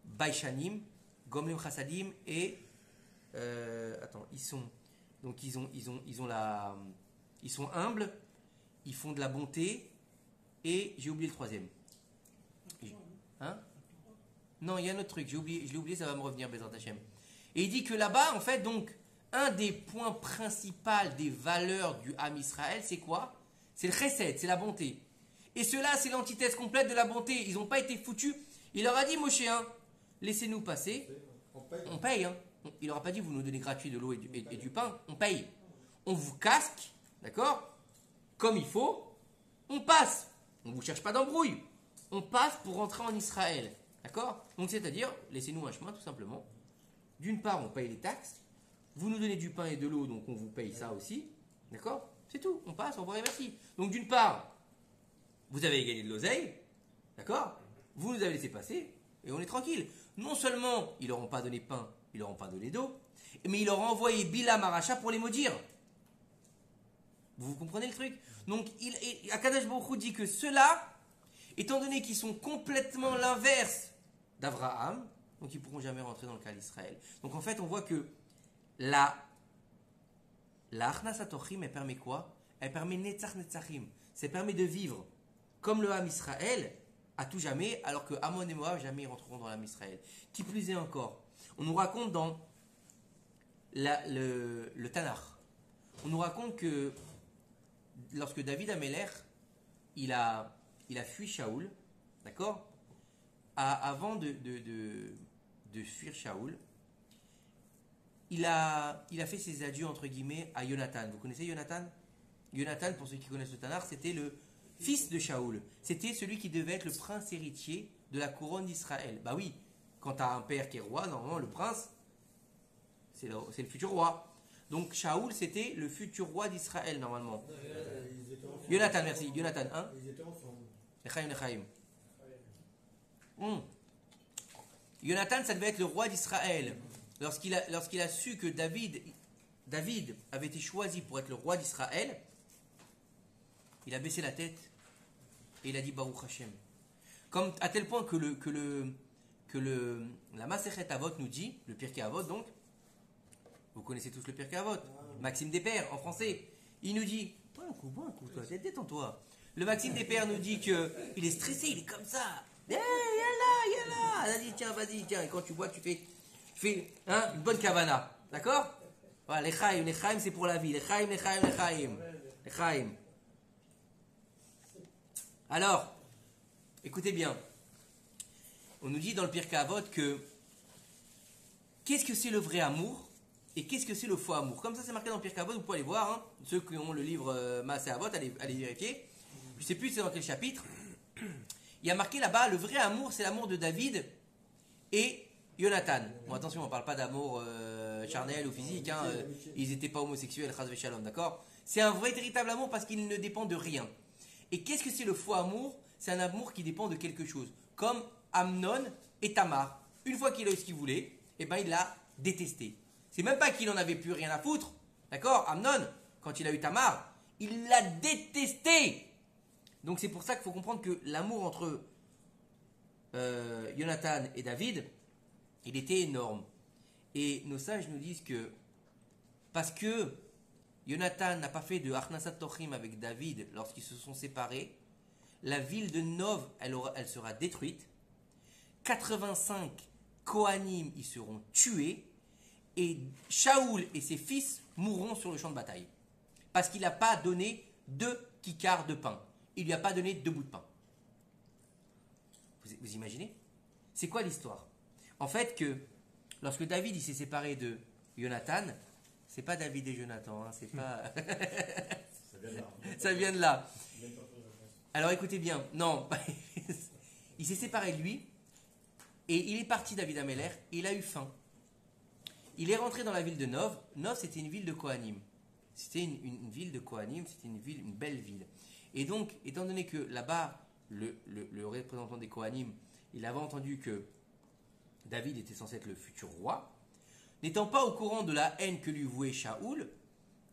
Baishanim, Gomlim Chassadim et... ils sont humbles, ils font de la bonté et j'ai oublié le 3e. Hein? Non, il y a un autre truc, je l'ai oublié, ça va me revenir, Bezrat Hashem. Et il dit que là-bas, en fait, donc, un des points principaux des valeurs du Ham Israël, c'est quoi? C'est le chesed, c'est la bonté. Et cela, c'est l'antithèse complète de la bonté. Ils n'ont pas été foutus. Il leur a dit, Moshe, laissez-nous passer. On paye. Hein. Il leur a pas dit, vous nous donnez gratuit de l'eau et du pain. On paye. On vous casque, d'accord? Comme il faut. On passe. On ne vous cherche pas d'embrouille. On passe pour rentrer en Israël. D'accord? Donc, c'est-à-dire, laissez-nous un chemin, tout simplement. d'une part, on paye les taxes, vous nous donnez du pain et de l'eau, donc on vous paye ça aussi. D'accord? C'est tout. On passe, au revoir et merci. Donc d'une part, vous avez gagné de l'oseille. D'accord? Vous nous avez laissé passer et on est tranquille. Non seulement ils n'auront pas donné pain, ils n'auront pas donné d'eau, mais il leur a envoyé Bilam Aracha pour les maudire. Vous comprenez le truc? Donc, Akadosh Baruch Hu dit que ceux-là, étant donné qu'ils sont complètement l'inverse d'Abraham, donc ils ne pourront jamais rentrer dans le cas d'Israël. Donc en fait, on voit que la Achnasat Ochim, elle permet quoi? Elle permet Netzach Netzachim. Ça permet de vivre comme le Ham Israël à tout jamais, alors que Ammon et Moab jamais rentreront dans l'Am Israël. Qui plus est encore, on nous raconte dans le Tanakh, on nous raconte que lorsque David Améler, il a fui Shaoul, d'accord, avant de fuir Shaoul, il a fait ses adieux entre guillemets à Jonathan. Vous connaissez Jonathan? Jonathan, pour ceux qui connaissent le Tanakh, c'était le fils de Shaoul. C'était celui qui devait être le prince héritier de la couronne d'Israël. Bah oui, quand tu as un père qui est roi, normalement le prince, c'est le futur roi. Donc Shaoul, c'était le futur roi d'Israël, normalement. Jonathan, merci. Jonathan, hein?
Ils étaient ensemble.
Nechaim. Jonathan, ça devait être le roi d'Israël. Lorsqu'il a su que David avait été choisi pour être le roi d'Israël, il a baissé la tête et il a dit Baruch Hashem. Comme à tel point que la Masechet Avot nous dit, le Pirkei Avot donc, vous connaissez tous le Pirkei Avot, Maxime Despères en français, il nous dit, bois un coup, toi, détends-toi. Le Maxime Despères nous dit qu'il est stressé, il est comme ça. Hey, yalla, vas-y, tiens, et quand tu bois, tu fais une bonne kavana, d'accord? Voilà, l'echaim, c'est pour la vie, l'echaim. Alors, écoutez bien, on nous dit dans le Pirkei Avot que qu'est-ce que c'est le vrai amour et qu'est-ce que c'est le faux amour. Comme ça, c'est marqué dans le Pirkei Avot, vous pouvez aller voir, hein, ceux qui ont le livre Maaseh Avot, allez vérifier. Je ne sais plus c'est dans quel chapitre. Il y a marqué là-bas, le vrai amour, c'est l'amour de David et Jonathan. Bon, attention, on ne parle pas d'amour charnel ou physique, hein, ils n'étaient pas homosexuels, chas v'shalom, d'accord? C'est un vrai, véritable amour parce qu'il ne dépend de rien. Et qu'est-ce que c'est le faux amour? C'est un amour qui dépend de quelque chose. Comme Amnon et Tamar. Une fois qu'il a eu ce qu'il voulait, eh ben, il l'a détesté. C'est même pas qu'il en avait plus rien à foutre. D'accord? Amnon, quand il a eu Tamar, il l'a détesté. Donc c'est pour ça qu'il faut comprendre que l'amour entre Jonathan et David, il était énorme. Et nos sages nous disent que parce que Jonathan n'a pas fait de Achnasat Tochim avec David lorsqu'ils se sont séparés, la ville de Nov, elle sera détruite. 85 Kohanim y seront tués. Et Shaoul et ses fils mourront sur le champ de bataille. Parce qu'il n'a pas donné 2 kikars de pain. Il lui a pas donné 2 bouts de pain. Vous imaginez? C'est quoi l'histoire? En fait que lorsque David il s'est séparé de Jonathan, c'est pas David et Jonathan, hein, c'est pas... Ça vient de là. Alors écoutez bien, non, il s'est séparé de lui et il est parti David Améler et il a eu faim. Il est rentré dans la ville de Nov. Nov, c'était une ville de Kohanim. C'était une ville de Kohanim, c'était une belle ville. Et donc, étant donné que là-bas, le représentant des Kohanim, il avait entendu que David était censé être le futur roi, n'étant pas au courant de la haine que lui vouait Shaoul,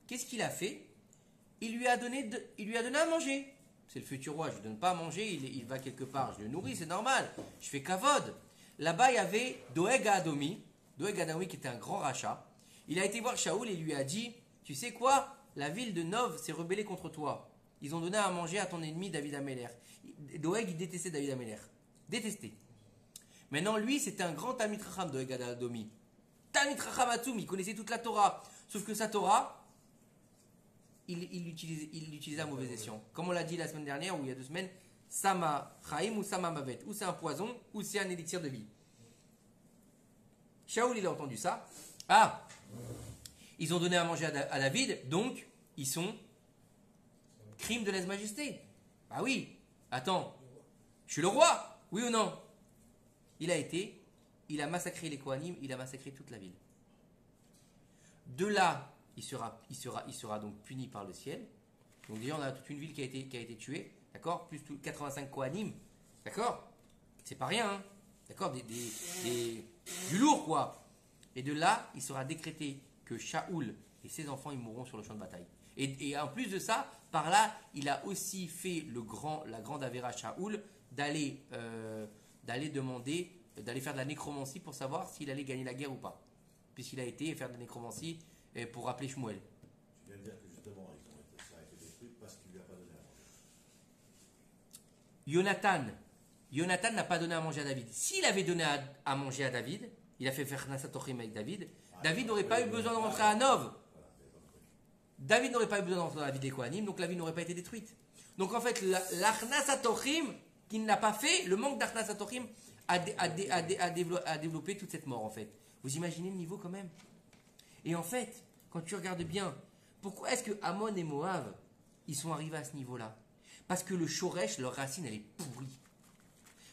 qu'est-ce qu'il a fait? Il lui a donné à manger. C'est le futur roi, je ne lui donne pas à manger, il va quelque part, je le nourris, c'est normal. Je fais kavod. Là-bas, il y avait Doeg Adomi qui était un grand rachat. Il a été voir Shaoul et lui a dit, tu sais quoi? La ville de Nov s'est rebellée contre toi. Ils ont donné à manger à ton ennemi David Améler. Doeg, il détestait David Améler. Détesté. Maintenant, lui, c'était un grand Talmid Chacham, Doeg Adomi. Talmid Chacham Atzum, il connaissait toute la Torah. Sauf que sa Torah, il l'utilisait à mauvais escient. Comme on l'a dit la semaine dernière, ou il y a 2 semaines, Sama Chaim ou Sama Mavet. Ou c'est un poison, ou c'est un élixir de vie. Shaoul, il a entendu ça. Ah, ils ont donné à manger à David, donc ils sont crime de lèse-majesté. Ah oui, attends, je suis le roi, oui ou non? Il il a massacré les Kohanim, il a massacré toute la ville. De là, il sera donc puni par le ciel. Donc déjà, on a toute une ville qui a été tuée, d'accord, plus 85 Kohanim, d'accord. C'est pas rien, hein, d'accord, du lourd, quoi. Et de là, il sera décrété que Shaoul et ses enfants, ils mourront sur le champ de bataille. Et en plus de ça, par là, il a aussi fait la grande avéra Shaoul d'aller faire de la nécromancie pour savoir s'il allait gagner la guerre ou pas. Puisqu'il a été faire de la nécromancie pour rappeler Shmuel.
Tu viens de dire que justement, ça a été détruit parce qu'il ne lui a pas donné à manger.
Jonathan n'a pas donné à manger à David. S'il avait donné à manger à David, il a fait faire Nassatorim avec David, David n'aurait pas eu besoin de rentrer à Nov. David n'aurait pas eu besoin de rentrer dans la vie des Kohanim, donc la ville n'aurait pas été détruite. Donc en fait, l'Achnasatorim qu'il n'a pas fait, le manque d'Achnasatorim a développé toute cette mort en fait. Vous imaginez le niveau quand même. Et en fait, quand tu regardes bien, pourquoi est-ce que Ammon et Moab, ils sont arrivés à ce niveau-là? Parce que le Shoresh, leur racine, elle est pourrie.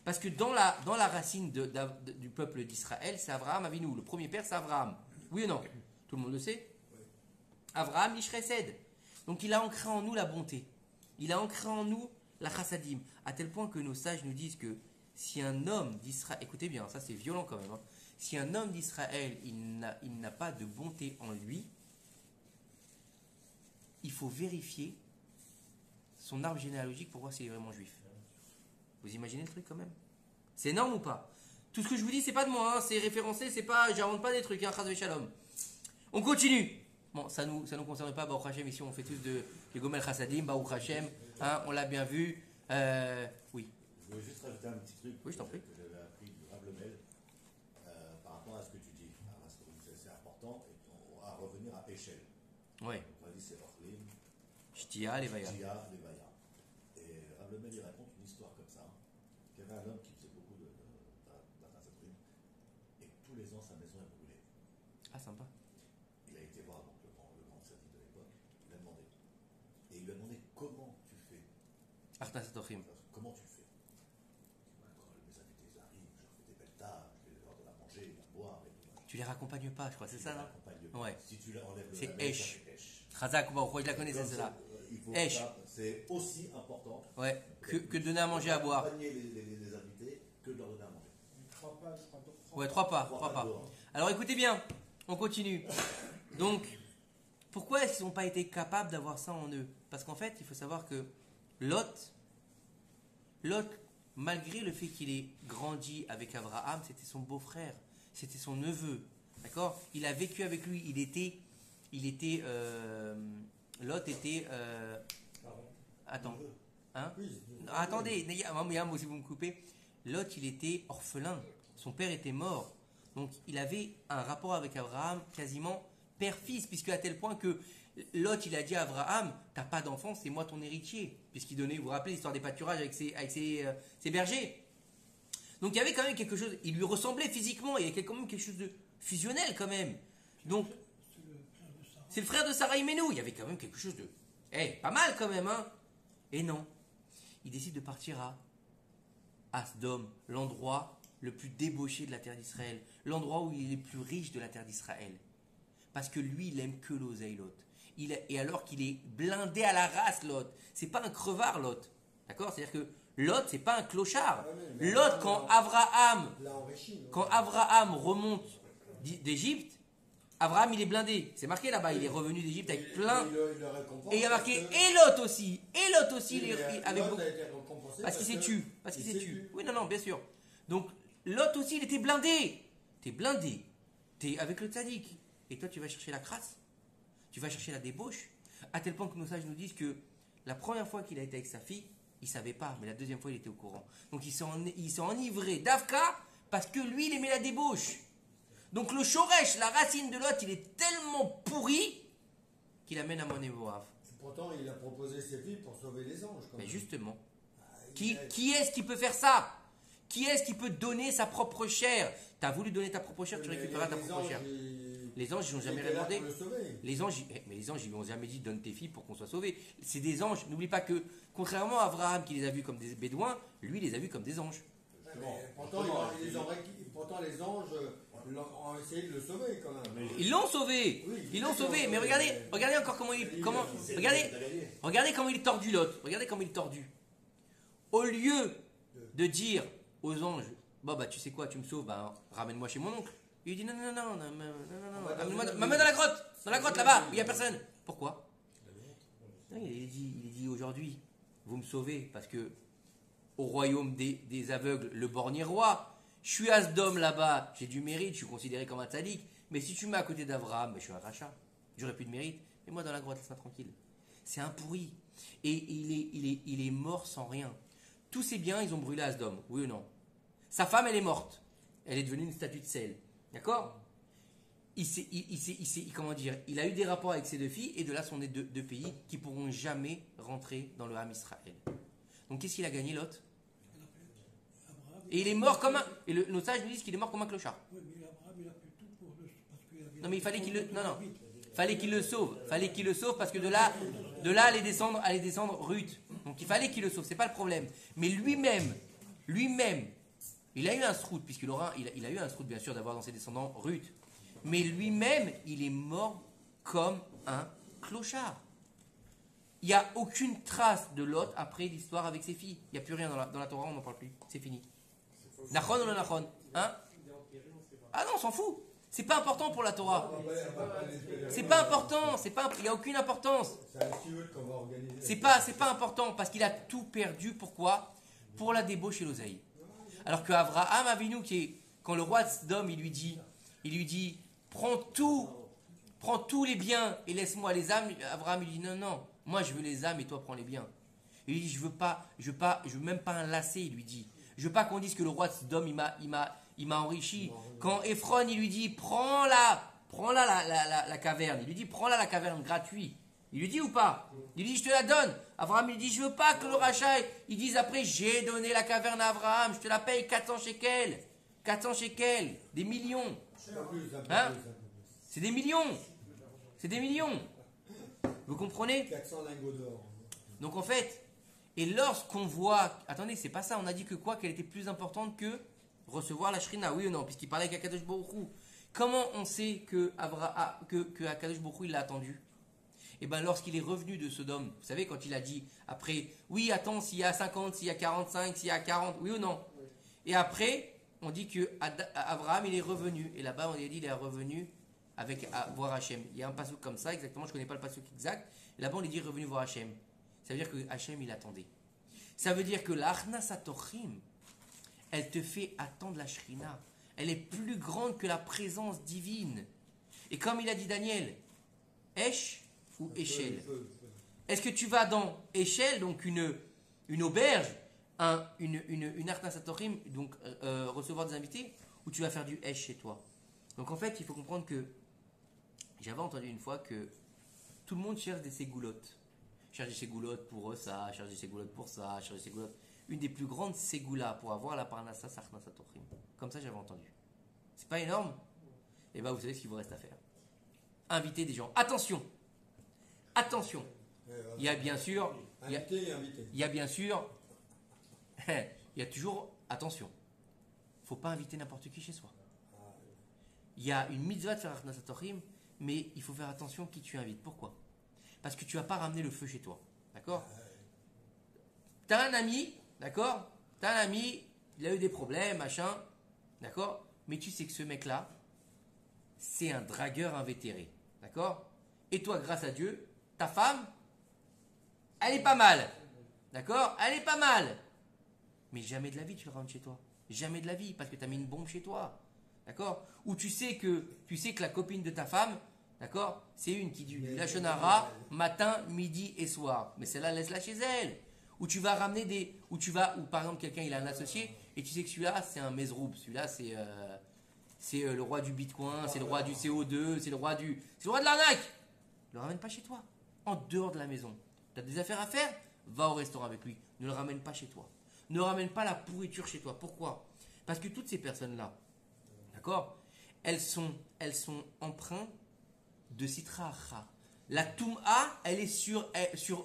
Parce que dans la racine du peuple d'Israël, c'est Abraham Avinu. Le premier père, c'est Abraham. Oui ou non? Tout le monde le sait. Abraham, Ish Chesed. Donc il a ancré en nous la bonté. Il a ancré en nous la chassadim. À tel point que nos sages nous disent que si un homme d'Israël, écoutez bien, ça c'est violent quand même, hein. Si un homme d'Israël, il n'a pas de bonté en lui, il faut vérifier son arbre généalogique pour voir s'il est vraiment juif. Vous imaginez le truc quand même? C'est énorme ou pas? Tout ce que je vous dis, c'est pas de moi, hein, c'est référencé, c'est pas, j'invente pas des trucs, hein, chas shalom. On continue. Bon, ça nous concerne pas, Baruch Hashem, ici on fait tous de Gomel Chassadim, Baruch Hashem, hein, on l'a bien vu. Oui.
Je voulais juste rajouter un petit truc
Oui, je t'en prie.
que j'avais appris du Rav Lemel par rapport à ce que tu dis. C'est important, et on va revenir à échelle.
Ouais.
On a dit c'est Orlim,
Shtia, Levaya.
Shtia, Levaya. Et Rav Lemel il raconte une histoire comme ça. Il y avait un homme qui faisait beaucoup d'Atasatrim et tous les ans sa maison est brûlée.
Ah, sympa.
Il a été voir donc, le grand sadique de l'époque, il a demandé. Et il lui a demandé comment tu fais.
Artasatochim.
Comment tu fais? Quand mes invités arrivent, je leur fais des belles tables, je vais leur donner à manger, à boire et tout.
Tu les raccompagnes pas, je crois, c'est ça, non? Ouais.
Si tu enlèves
C'est
la
Esh.
ça fait Esh.
Chazak, je la connais, c'est celle-là. Esh.
C'est aussi important
Ouais, que de donner à manger à boire.
Accompagner les invités que de leur donner à manger.
3 pas, je crois.
Ouais, trois pas. Alors écoutez bien, on continue. Donc, pourquoi est-ce qu'ils n'ont pas été capables d'avoir ça en eux? Parce qu'en fait, il faut savoir que Lot, malgré le fait qu'il ait grandi avec Abraham, c'était son beau-frère, c'était son neveu, d'accord? Il a vécu avec lui, Lot était, attends, hein? Non, attendez, il y a un mot si vous me coupez. Lot, il était orphelin, son père était mort, donc il avait un rapport avec Abraham quasiment père-fils, puisque à tel point que Lot, il a dit à Abraham, t'as pas d'enfant, c'est moi ton héritier. Puisqu'il donnait, vous vous rappelez l'histoire des pâturages avec ses bergers. Donc il y avait quand même quelque chose, il lui ressemblait physiquement, il y avait quand même quelque chose de fusionnel quand même. Donc, c'est le frère de Sarah Imenou, il y avait quand même quelque chose de, pas mal quand même, hein. Et non, il décide de partir à Asdom, l'endroit le plus débauché de la terre d'Israël, l'endroit où il est le plus riche de la terre d'Israël. Parce que lui, il aime que l'oseille, Lot. Et alors qu'il est blindé à la race, Lot. C'est pas un crevard, Lot. D'accord? C'est-à-dire que Lot, c'est pas un clochard. Lot, quand Abraham remonte d'Égypte, Abraham, il est blindé. C'est marqué là-bas, il est revenu d'Égypte avec plein. Et il y a marqué, et Lot aussi, il est avec beaucoup. Parce qu'il s'est tué. Oui, non, bien sûr. Donc, Lot aussi, il était blindé. T'es blindé. T'es avec le tzaddik. Et toi, tu vas chercher la crasse. Tu vas chercher la débauche. À tel point que nos sages nous disent que la première fois qu'il a été avec sa fille, il ne savait pas. Mais la deuxième fois, il était au courant. Donc, il s'est enivré d'Avka parce que lui, il aimait la débauche. Donc, le Shoresh, la racine de Lot, il est tellement pourri qu'il amène à Moab.
Pourtant, il a proposé ses filles pour sauver les anges.
Mais justement, qui est-ce qui peut faire ça? Qui est-ce qui peut donner sa propre chair? Tu as voulu donner ta propre chair, tu récupéreras ta propre chair. Les anges, ils n'ont jamais rien demandé. Les anges, ils n'ont jamais dit donne tes filles pour qu'on soit sauvés. C'est des anges. N'oublie pas que, contrairement à Abraham qui les a vus comme des bédouins, lui, il les a vus comme des anges.
Pourtant, Pourtant, les anges ont essayé de le sauver quand même.
Ils l'ont sauvé.
Oui,
Ils l'ont sauvé. Mais regardez encore comment regardez comment il est tordu l'autre. Regardez comment il est tordu. Au lieu de dire aux anges, bon bah tu sais quoi, tu me sauves, bah ramène-moi chez mon oncle. Il dit non, ramène-moi dans la grotte là-bas, où il n'y a personne. Pourquoi? Non, il dit aujourd'hui, vous me sauvez parce que au royaume des aveugles, le borgné roi, je suis Asdom là-bas, j'ai du mérite, je suis considéré comme un tzaddik. Mais si tu me mets à côté d'Avraham, je suis un rachat, j'aurais plus de mérite. Et moi dans la grotte, laisse-moi tranquille. C'est un pourri. Et il est mort sans rien. Tous ses biens, ils ont brûlé Asdom, oui ou non? Sa femme, elle est morte. Elle est devenue une statue de sel. D'accord? Comment dire? Il a eu des rapports avec ses deux filles, et de là sont nés deux pays qui pourront jamais rentrer dans le Ham Israël. Donc qu'est-ce qu'il a gagné, Lot? Et il est mort comme un. Et nos sages nous disent qu'il est mort comme un clochard.
Oui, mais Abraham, il a fait tout pour le. Parce qu'il avait.
Non, mais il fallait qu'il le. Non. Fallait qu'il le sauve. Fallait qu'il le sauve parce que de là allait descendre Ruth. Donc il fallait qu'il le sauve. C'est pas le problème. Mais lui-même, il a eu un srout, puisqu'il aura. Il a eu un srout, bien sûr, d'avoir dans ses descendants Ruth. Mais lui-même, il est mort comme un clochard. Il n'y a aucune trace de Lot après l'histoire avec ses filles. Il n'y a plus rien dans la Torah, on n'en parle plus. C'est fini. Nachon ou non Nachon? Hein? Ah non, on s'en fout. C'est pas important pour la Torah. C'est pas important. Il n'y a aucune importance. C'est pas important parce qu'il a tout perdu. Pourquoi? Pour la débauche et l'oseille. Alors que Avraham Avinu, quand le roi de Sodome, il lui dit, prends tous les biens et laisse-moi les âmes. Avraham lui dit non, moi je veux les âmes et toi prends les biens. Il lui dit je veux même pas un lacet. Il lui dit, je veux pas qu'on dise que le roi de Sodome il m'a enrichi. Quand Ephron il lui dit prends la caverne, il lui dit prends la caverne gratuit. Il lui dit ou pas? Il lui dit je te la donne. Abraham lui dit je veux pas que le rachat ils disent après j'ai donné la caverne à Abraham, je te la paye 400 shekels. 400 shekels, des millions. Hein? C'est des millions. Vous comprenez?
400 lingots d'or.
Donc en fait, et lorsqu'on voit, attendez, c'est pas ça, on a dit que quoi, qu'elle était plus importante que recevoir la Shrina, oui ou non, puisqu'il parlait avec Akadosh Baruch Hu. Comment on sait que Akadosh Baruch Hu il l'a attendu? Et bien lorsqu'il est revenu de Sodome, vous savez quand il a dit après, oui attends s'il y a 50, s'il y a 45, s'il y a 40, oui ou non? Et après, on dit que Abraham il est revenu, et là-bas on a dit il est revenu avec voir Hachem. Il y a un passouk comme ça, exactement, je ne connais pas le passouk exact, et là-bas on est dit revenu voir Hachem. Ça veut dire que Hachem il attendait. Ça veut dire que l'Achna Satochim, elle te fait attendre la Shrina. Elle est plus grande que la présence divine. Et comme il a dit Daniel, Esh ou Échelle. Est-ce que tu vas dans Échelle, donc une auberge, une Achna Satochim, donc recevoir des invités, ou tu vas faire du Esh chez toi? Donc en fait, il faut comprendre que j'avais entendu une fois que tout le monde cherche des ségoulottes. Cherche des ségoulottes pour ça, cherche des ségoulottes pour ça, cherche des ségoulottes. Une des plus grandes ségoulas pour avoir la parnassa, c'est Achna Satochim. Comme ça, j'avais entendu. C'est pas énorme? Et bien, vous savez ce qu'il vous reste à faire. Inviter des gens. Attention! Il y a bien sûr... Il y a bien sûr... Il y a toujours... Attention. Il ne faut pas inviter n'importe qui chez soi. Il y a une mitzvah de faire Achna Satochim, mais il faut faire attention qui tu invites. Pourquoi? Parce que tu ne vas pas ramener le feu chez toi. D'accord? Tu as un ami, d'accord? Tu as un ami, il a eu des problèmes, machin, d'accord? Mais tu sais que ce mec-là, c'est un dragueur invétéré. D'accord? Et toi, grâce à Dieu, ta femme, elle est pas mal. D'accord? Elle est pas mal. Mais jamais de la vie tu le ramènes chez toi. Jamais de la vie, parce que tu as mis une bombe chez toi. D'accord? Ou tu sais que la copine de ta femme, d'accord? C'est une qui dit la shonara matin, midi et soir. Mais celle-là, laisse-la chez elle. Ou tu vas ramener ou par exemple, quelqu'un, il a un associé, et tu sais que celui-là, c'est un mesroub. Celui-là, c'est le roi du bitcoin, c'est le roi du CO2, c'est le roi de l'arnaque. Ne le ramène pas chez toi. En dehors de la maison. Tu as des affaires à faire? Va au restaurant avec lui. Ne le ramène pas chez toi. Ne ramène pas la pourriture chez toi. Pourquoi? Parce que toutes ces personnes-là, d'accord, elles sont empreintes de Sitra Acha. La Toum'a, elle est sur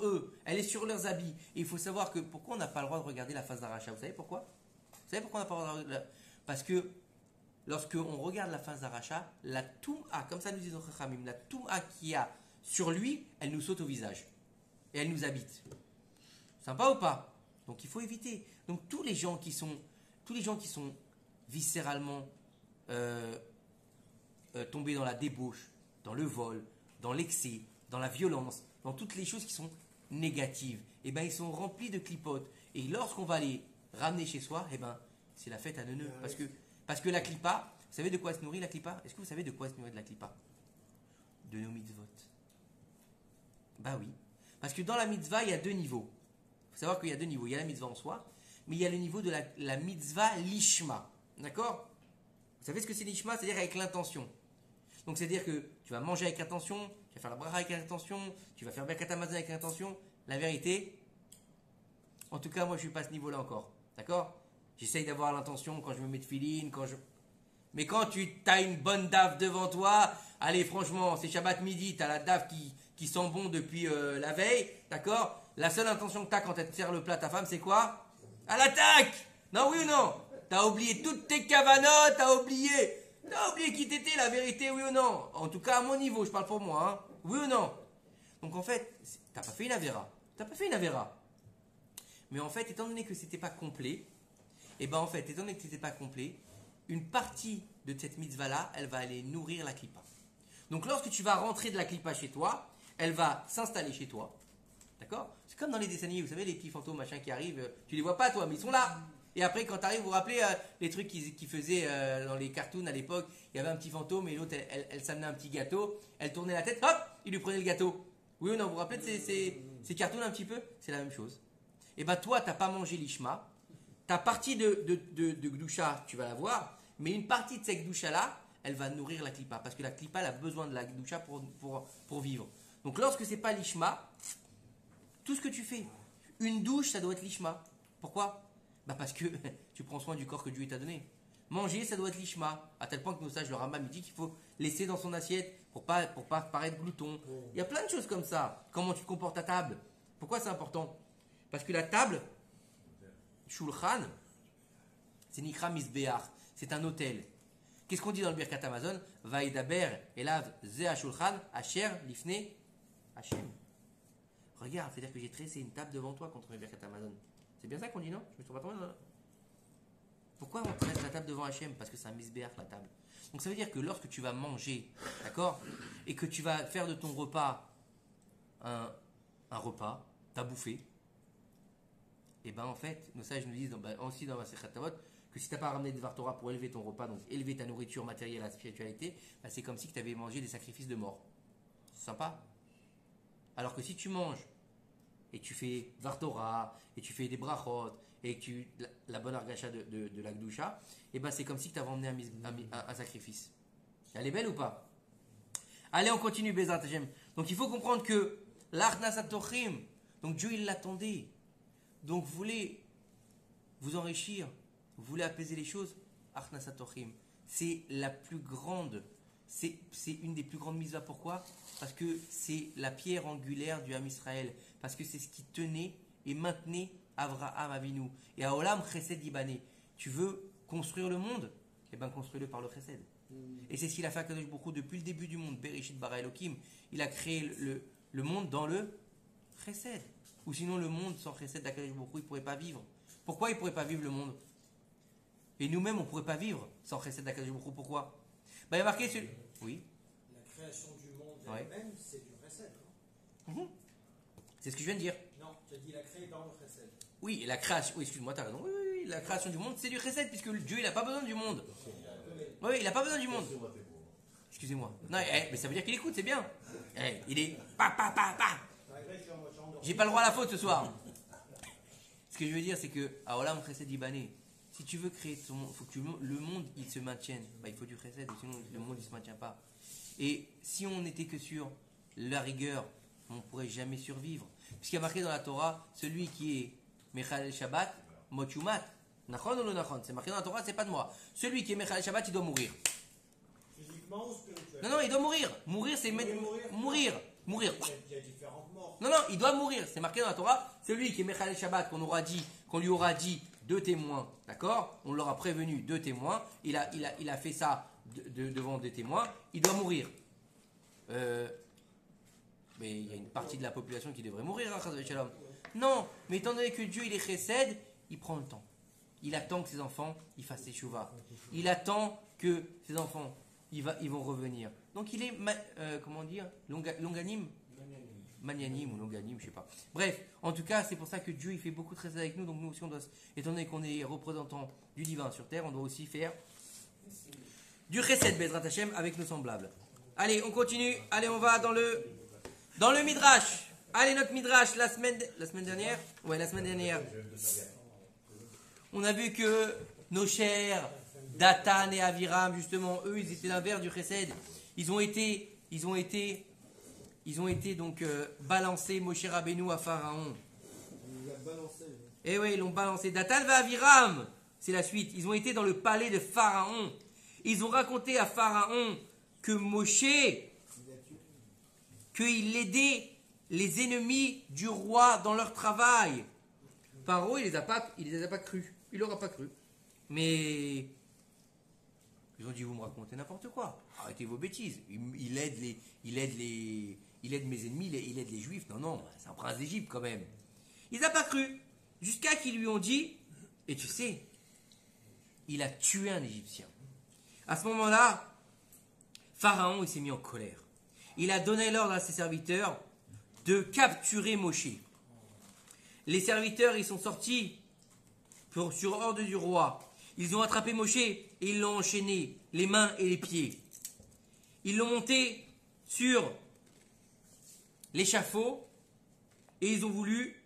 eux, elle est sur leurs habits. Et il faut savoir que pourquoi on n'a pas le droit de regarder la face d'Aracha. Vous savez pourquoi? Vous savez pourquoi on n'a pas le droit de regarder? Parce que lorsqu'on regarde la phase d'Aracha, la Toum'a, comme ça nous disons Chachamim, la Toum'a qu'il y a sur lui, elle nous saute au visage. Et elle nous habite. Sympa ou pas? Donc il faut éviter. Donc tous les gens qui sont viscéralement tombés dans la débauche, dans le vol, dans l'excès, dans la violence, dans toutes les choses qui sont négatives, eh ben ils sont remplis de clipotes. Et lorsqu'on va les ramener chez soi, eh ben c'est la fête à neuneux. Parce que la clipa, vous savez de quoi elle se nourrit la clipa? Est-ce que vous savez de quoi elle se nourrit de la clipa? De nos mitzvot. Bah oui. Parce que dans la mitzvah, il y a deux niveaux. Il faut savoir qu'il y a deux niveaux. Il y a la mitzvah en soi, mais il y a le niveau de la mitzvah lishma. D'accord? Vous savez ce que c'est lishma? C'est-à-dire avec l'intention. Donc c'est-à-dire que tu vas manger avec intention, tu vas faire la bracha avec intention, tu vas faire Birkat Hamazon avec intention. La vérité, en tout cas moi je suis pas à ce niveau-là encore. D'accord? J'essaye d'avoir l'intention quand je me mets de filine, mais quand tu as une bonne dave devant toi, allez franchement, c'est Shabbat midi, tu as la dave qui sent bon depuis la veille, d'accord? La seule intention que tu as quand elle te sert le plat à ta femme, c'est quoi? À l'attaque! Non, oui ou non? T'as oublié toutes tes cavanotes, t'as oublié qui t'étais, la vérité, oui ou non? En tout cas, à mon niveau, je parle pour moi, hein? Oui ou non? Donc en fait, t'as pas fait une avéra. Mais en fait, étant donné que c'était pas complet, une partie de cette mitzvah-là, elle va aller nourrir la clipa. Donc lorsque tu vas rentrer de la clipa chez toi, elle va s'installer chez toi. D'accord? C'est comme dans les dessins animés, vous savez, les petits fantômes machin qui arrivent, tu les vois pas toi, mais ils sont là. Et après, quand tu arrives, vous vous rappelez les trucs qu'ils faisaient dans les cartoons à l'époque, il y avait un petit fantôme et l'autre, elle s'amenait un petit gâteau, elle tournait la tête, hop, il lui prenait le gâteau. Oui ou non, vous vous rappelez de ces cartoons un petit peu? C'est la même chose. Et ben toi, tu n'as pas mangé l'ishma, ta partie de Gdusha, tu vas la voir, mais une partie de cette Gdusha-là, elle va nourrir la Klippa, parce que la Klippa, elle a besoin de la Gdusha pour vivre. Donc lorsque c'est pas l'ishma, tout ce que tu fais, une douche, ça doit être l'ishma. Pourquoi? Bah parce que tu prends soin du corps que Dieu t'a donné. Manger, ça doit être l'ishma. À tel point que nos sages, le Rambam, il dit qu'il faut laisser dans son assiette pour pas paraître glouton. Il y a plein de choses comme ça. Comment tu te comportes à table. Pourquoi c'est important? Parce que la table, Shulchan, c'est Nikra Misbeach. C'est un hôtel. Qu'est-ce qu'on dit dans le Birkat Hamazon? Vaïdaber, Elav, Zeh Shulchan, Asher, Lifne, Hashem. Regarde, c'est-à-dire que j'ai tressé une table devant toi contre le Birkat Hamazon. C'est bien ça qu'on dit, non? Je me trompe pas trop. Pourquoi on tresse la table devant Hachem? Parce que c'est un misbéach, la table. Donc ça veut dire que lorsque tu vas manger, d'accord, et que tu vas faire de ton repas un repas, t'as bouffé, et ben en fait, nos sages nous disent aussi dans Masechet Avot que si tu n'as pas ramené de Dvar Torah pour élever ton repas, donc élever ta nourriture matérielle à la spiritualité, ben c'est comme si tu avais mangé des sacrifices de mort. C'est sympa. Alors que si tu manges et tu fais Dvar Torah, et tu fais des brachot, et que la bonne argacha de la Gdusha, et ben c'est comme si tu avais emmené un sacrifice. Elle est belle ou pas? Allez, on continue, Bezat Hashem. Donc il faut comprendre que l'Achnas Atochim, donc Dieu il l'attendait. Donc vous voulez vous enrichir, vous voulez apaiser les choses, Achnas Atochim. C'est la plus grande, c'est une des plus grandes mitzvahs. Pourquoi? Parce que c'est la pierre angulaire du Ham Israël. Parce que c'est ce qui tenait et maintenez Avraham Avinu. Et à Olam Chesed Ibané. Tu veux construire le monde? Eh bien, construis-le par le Chesed. Et c'est ce qu'il a fait à Kadosh Baruch Hu depuis le début du monde. Bereshit bara Elokim. Il a créé le monde dans le Chesed. Ou sinon, le monde sans Chesed d'Akadosh Baruch Hu, il ne pourrait pas vivre. Pourquoi il ne pourrait pas vivre le monde? Et nous-mêmes, on ne pourrait pas vivre sans Chesed d'Akadosh Baruch Hu. Pourquoi? Il y a marqué sur... Oui.
La création du monde elle-même, c'est du Chesed, non?
C'est ce que je viens de dire.
Non, tu as dit la créer dans le Chesed.
Oui, la création. Oui, excuse-moi, t'as raison. Oui, la création du monde, c'est du Chesed, puisque Dieu, il n'a pas besoin du monde. Oui, il n'a pas besoin du monde. Excusez-moi. Non, mais ça veut dire qu'il écoute, c'est bien. Il est. J'ai pas le droit à la faute ce soir. Ce que je veux dire, c'est que à Olam Chesed Ibané, si tu veux créer ton monde, il faut que le monde il se maintienne. Il faut du Chesed, sinon le monde il se maintient pas. Et si on n'était que sur la rigueur, on ne pourrait jamais survivre. Puisqu'il y a marqué dans la Torah, celui qui est Mechal Shabbat, Mochumat. Nachon ou le Nachon? C'est marqué dans la Torah, c'est pas de moi. Celui qui est Mechal Shabbat, il doit mourir.
Physiquement ou spirituellement?
Non, il doit mourir. Mourir, c'est mourir.
Il y a différentes morts.
Non, il doit mourir. C'est marqué dans la Torah, celui qui est Mechal Shabbat, qu'on lui aura dit, 2 témoins, d'accord? On l'aura prévenu, 2 témoins. Il a fait ça devant des témoins. Il doit mourir. Mais il y a une partie de la population qui devrait mourir, hein, Shalom. Non, mais étant donné que Dieu il est chesed, il prend le temps. Il attend que ses enfants ils fassent ses chouvas. Il attend que ses enfants ils vont revenir. Donc il est comment dire, longanime, magnanime ou longanime, je sais pas. Bref, en tout cas c'est pour ça que Dieu il fait beaucoup de chesed avec nous. Donc nous aussi on doit, étant donné qu'on est représentant du divin sur terre, on doit aussi faire du chesed Bezrat Hashem avec nos semblables. Allez, on continue. Allez, on va dans le Midrash. Allez, notre Midrash, la semaine dernière. Ouais, la semaine dernière. On a vu que nos chers Datan et Aviram, justement, eux, ils étaient l'inverse du Chesed. Ils ont été donc balancés, Moshe Rabbeinu à Pharaon.
Il l'a balancé.
Eh oui, ils l'ont balancé. Datan et Aviram, c'est la suite. Ils ont été dans le palais de Pharaon. Ils ont raconté à Pharaon que Moshe, qu'il aidait les ennemis du roi dans leur travail. Pharaon, il les a pas cru. Il leur a pas cru. Mais ils ont dit, vous me racontez n'importe quoi. Arrêtez vos bêtises. Il aide mes ennemis, il aide les juifs. Non, c'est un prince d'Égypte quand même. Il n'a pas cru. Jusqu'à qu'ils lui ont dit, et tu sais, il a tué un Égyptien. À ce moment-là, Pharaon il s'est mis en colère. Il a donné l'ordre à ses serviteurs de capturer Moshe. Les serviteurs, ils sont sortis sur ordre du roi. Ils ont attrapé Moshe et ils l'ont enchaîné, les mains et les pieds. Ils l'ont monté sur l'échafaud et ils ont voulu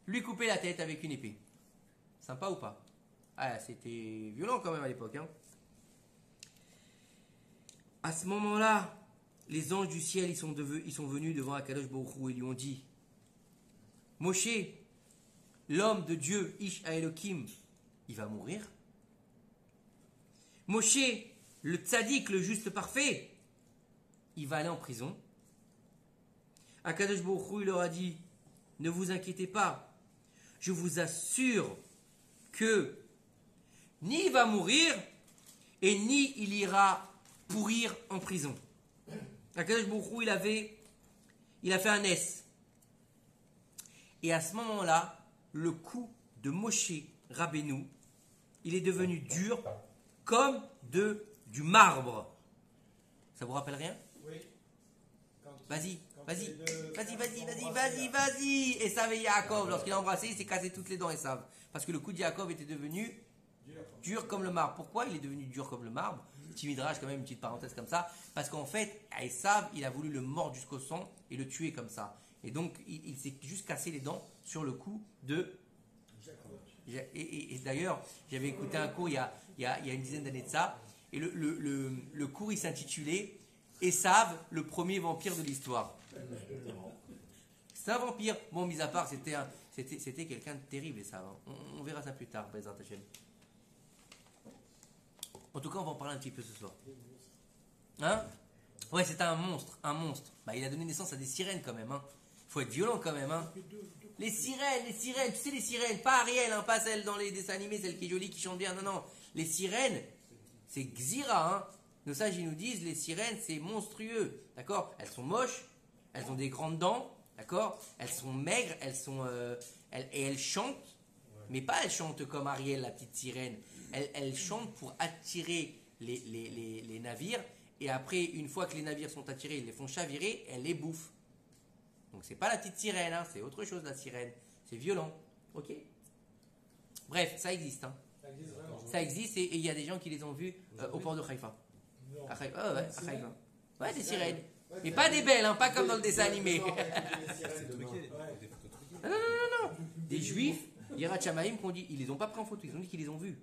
lui couper la tête avec une épée. Sympa ou pas? Ah, c'était violent quand même à l'époque. Hein. À ce moment-là, les anges du ciel, ils sont venus devant Akadosh Baruch Hu et lui ont dit, Moshe, l'homme de Dieu, Ish Haelokim, il va mourir. Moshe, le tzaddik, le juste parfait, il va aller en prison. Akadosh Baruch Hu, il leur a dit, ne vous inquiétez pas, je vous assure que ni il va mourir et ni il ira pourrir en prison. Akadosh Baruch Hu, il a fait un S. Et à ce moment-là, le cou de Moshe Rabbeinu, il est devenu dur comme du marbre. Ça vous rappelle rien?
Oui.
Vas-y. Esav et Yaakov, lorsqu'il a embrassé, il s'est cassé toutes les dents, Esav. Parce que le cou de Yaakov était devenu dur comme le marbre. Pourquoi il est devenu dur comme le marbre? Petit midrash, quand même, une petite parenthèse comme ça. Parce qu'en fait, Esav, il a voulu le mordre jusqu'au sang et le tuer comme ça. Et donc, il s'est juste cassé les dents sur le cou de Jacob. Et d'ailleurs, j'avais écouté un cours il y a une dizaine d'années de ça. Et le cours, il s'intitulait Esav, le premier vampire de l'histoire. C'est un vampire. Bon, mis à part, c'était quelqu'un de terrible, Esav. On verra ça plus tard, Bezrat Hashem. En tout cas, on va en parler un petit peu ce soir. Hein? Ouais, c'était un monstre. Bah, il a donné naissance à des sirènes quand même. Hein. Faut être violent quand même. Hein. Les sirènes, tu sais les sirènes, pas Ariel, hein, pas celle dans les dessins animés, celle qui est jolie, qui chante bien. Non. Les sirènes, c'est Xira. Hein. Nos sages, ils nous disent, les sirènes, c'est monstrueux. D'accord? Elles sont moches, elles ont des grandes dents. D'accord? Elles sont maigres, elles chantent. Mais pas elles chantent comme Ariel, la petite sirène. Elles chantent pour attirer les navires. Et après, une fois que les navires sont attirés, ils les font chavirer, elles les bouffent. Donc c'est pas la petite sirène, hein, c'est autre chose la sirène. C'est violent. Ok? Bref, ça existe. Hein.
Ça existe vraiment.
Ça existe et il y a des gens qui les ont vus au port de Haïfa.
Non.
À Haïfa. Ouais, à Haïfa. Ouais, des sirènes. Mais pas des belles, hein, pas comme dans le dessin animé. Non. Des juifs, Yirat Shamaim, qu'on dit, ils les ont pas pris en photo, ils ont dit qu'ils les ont vus.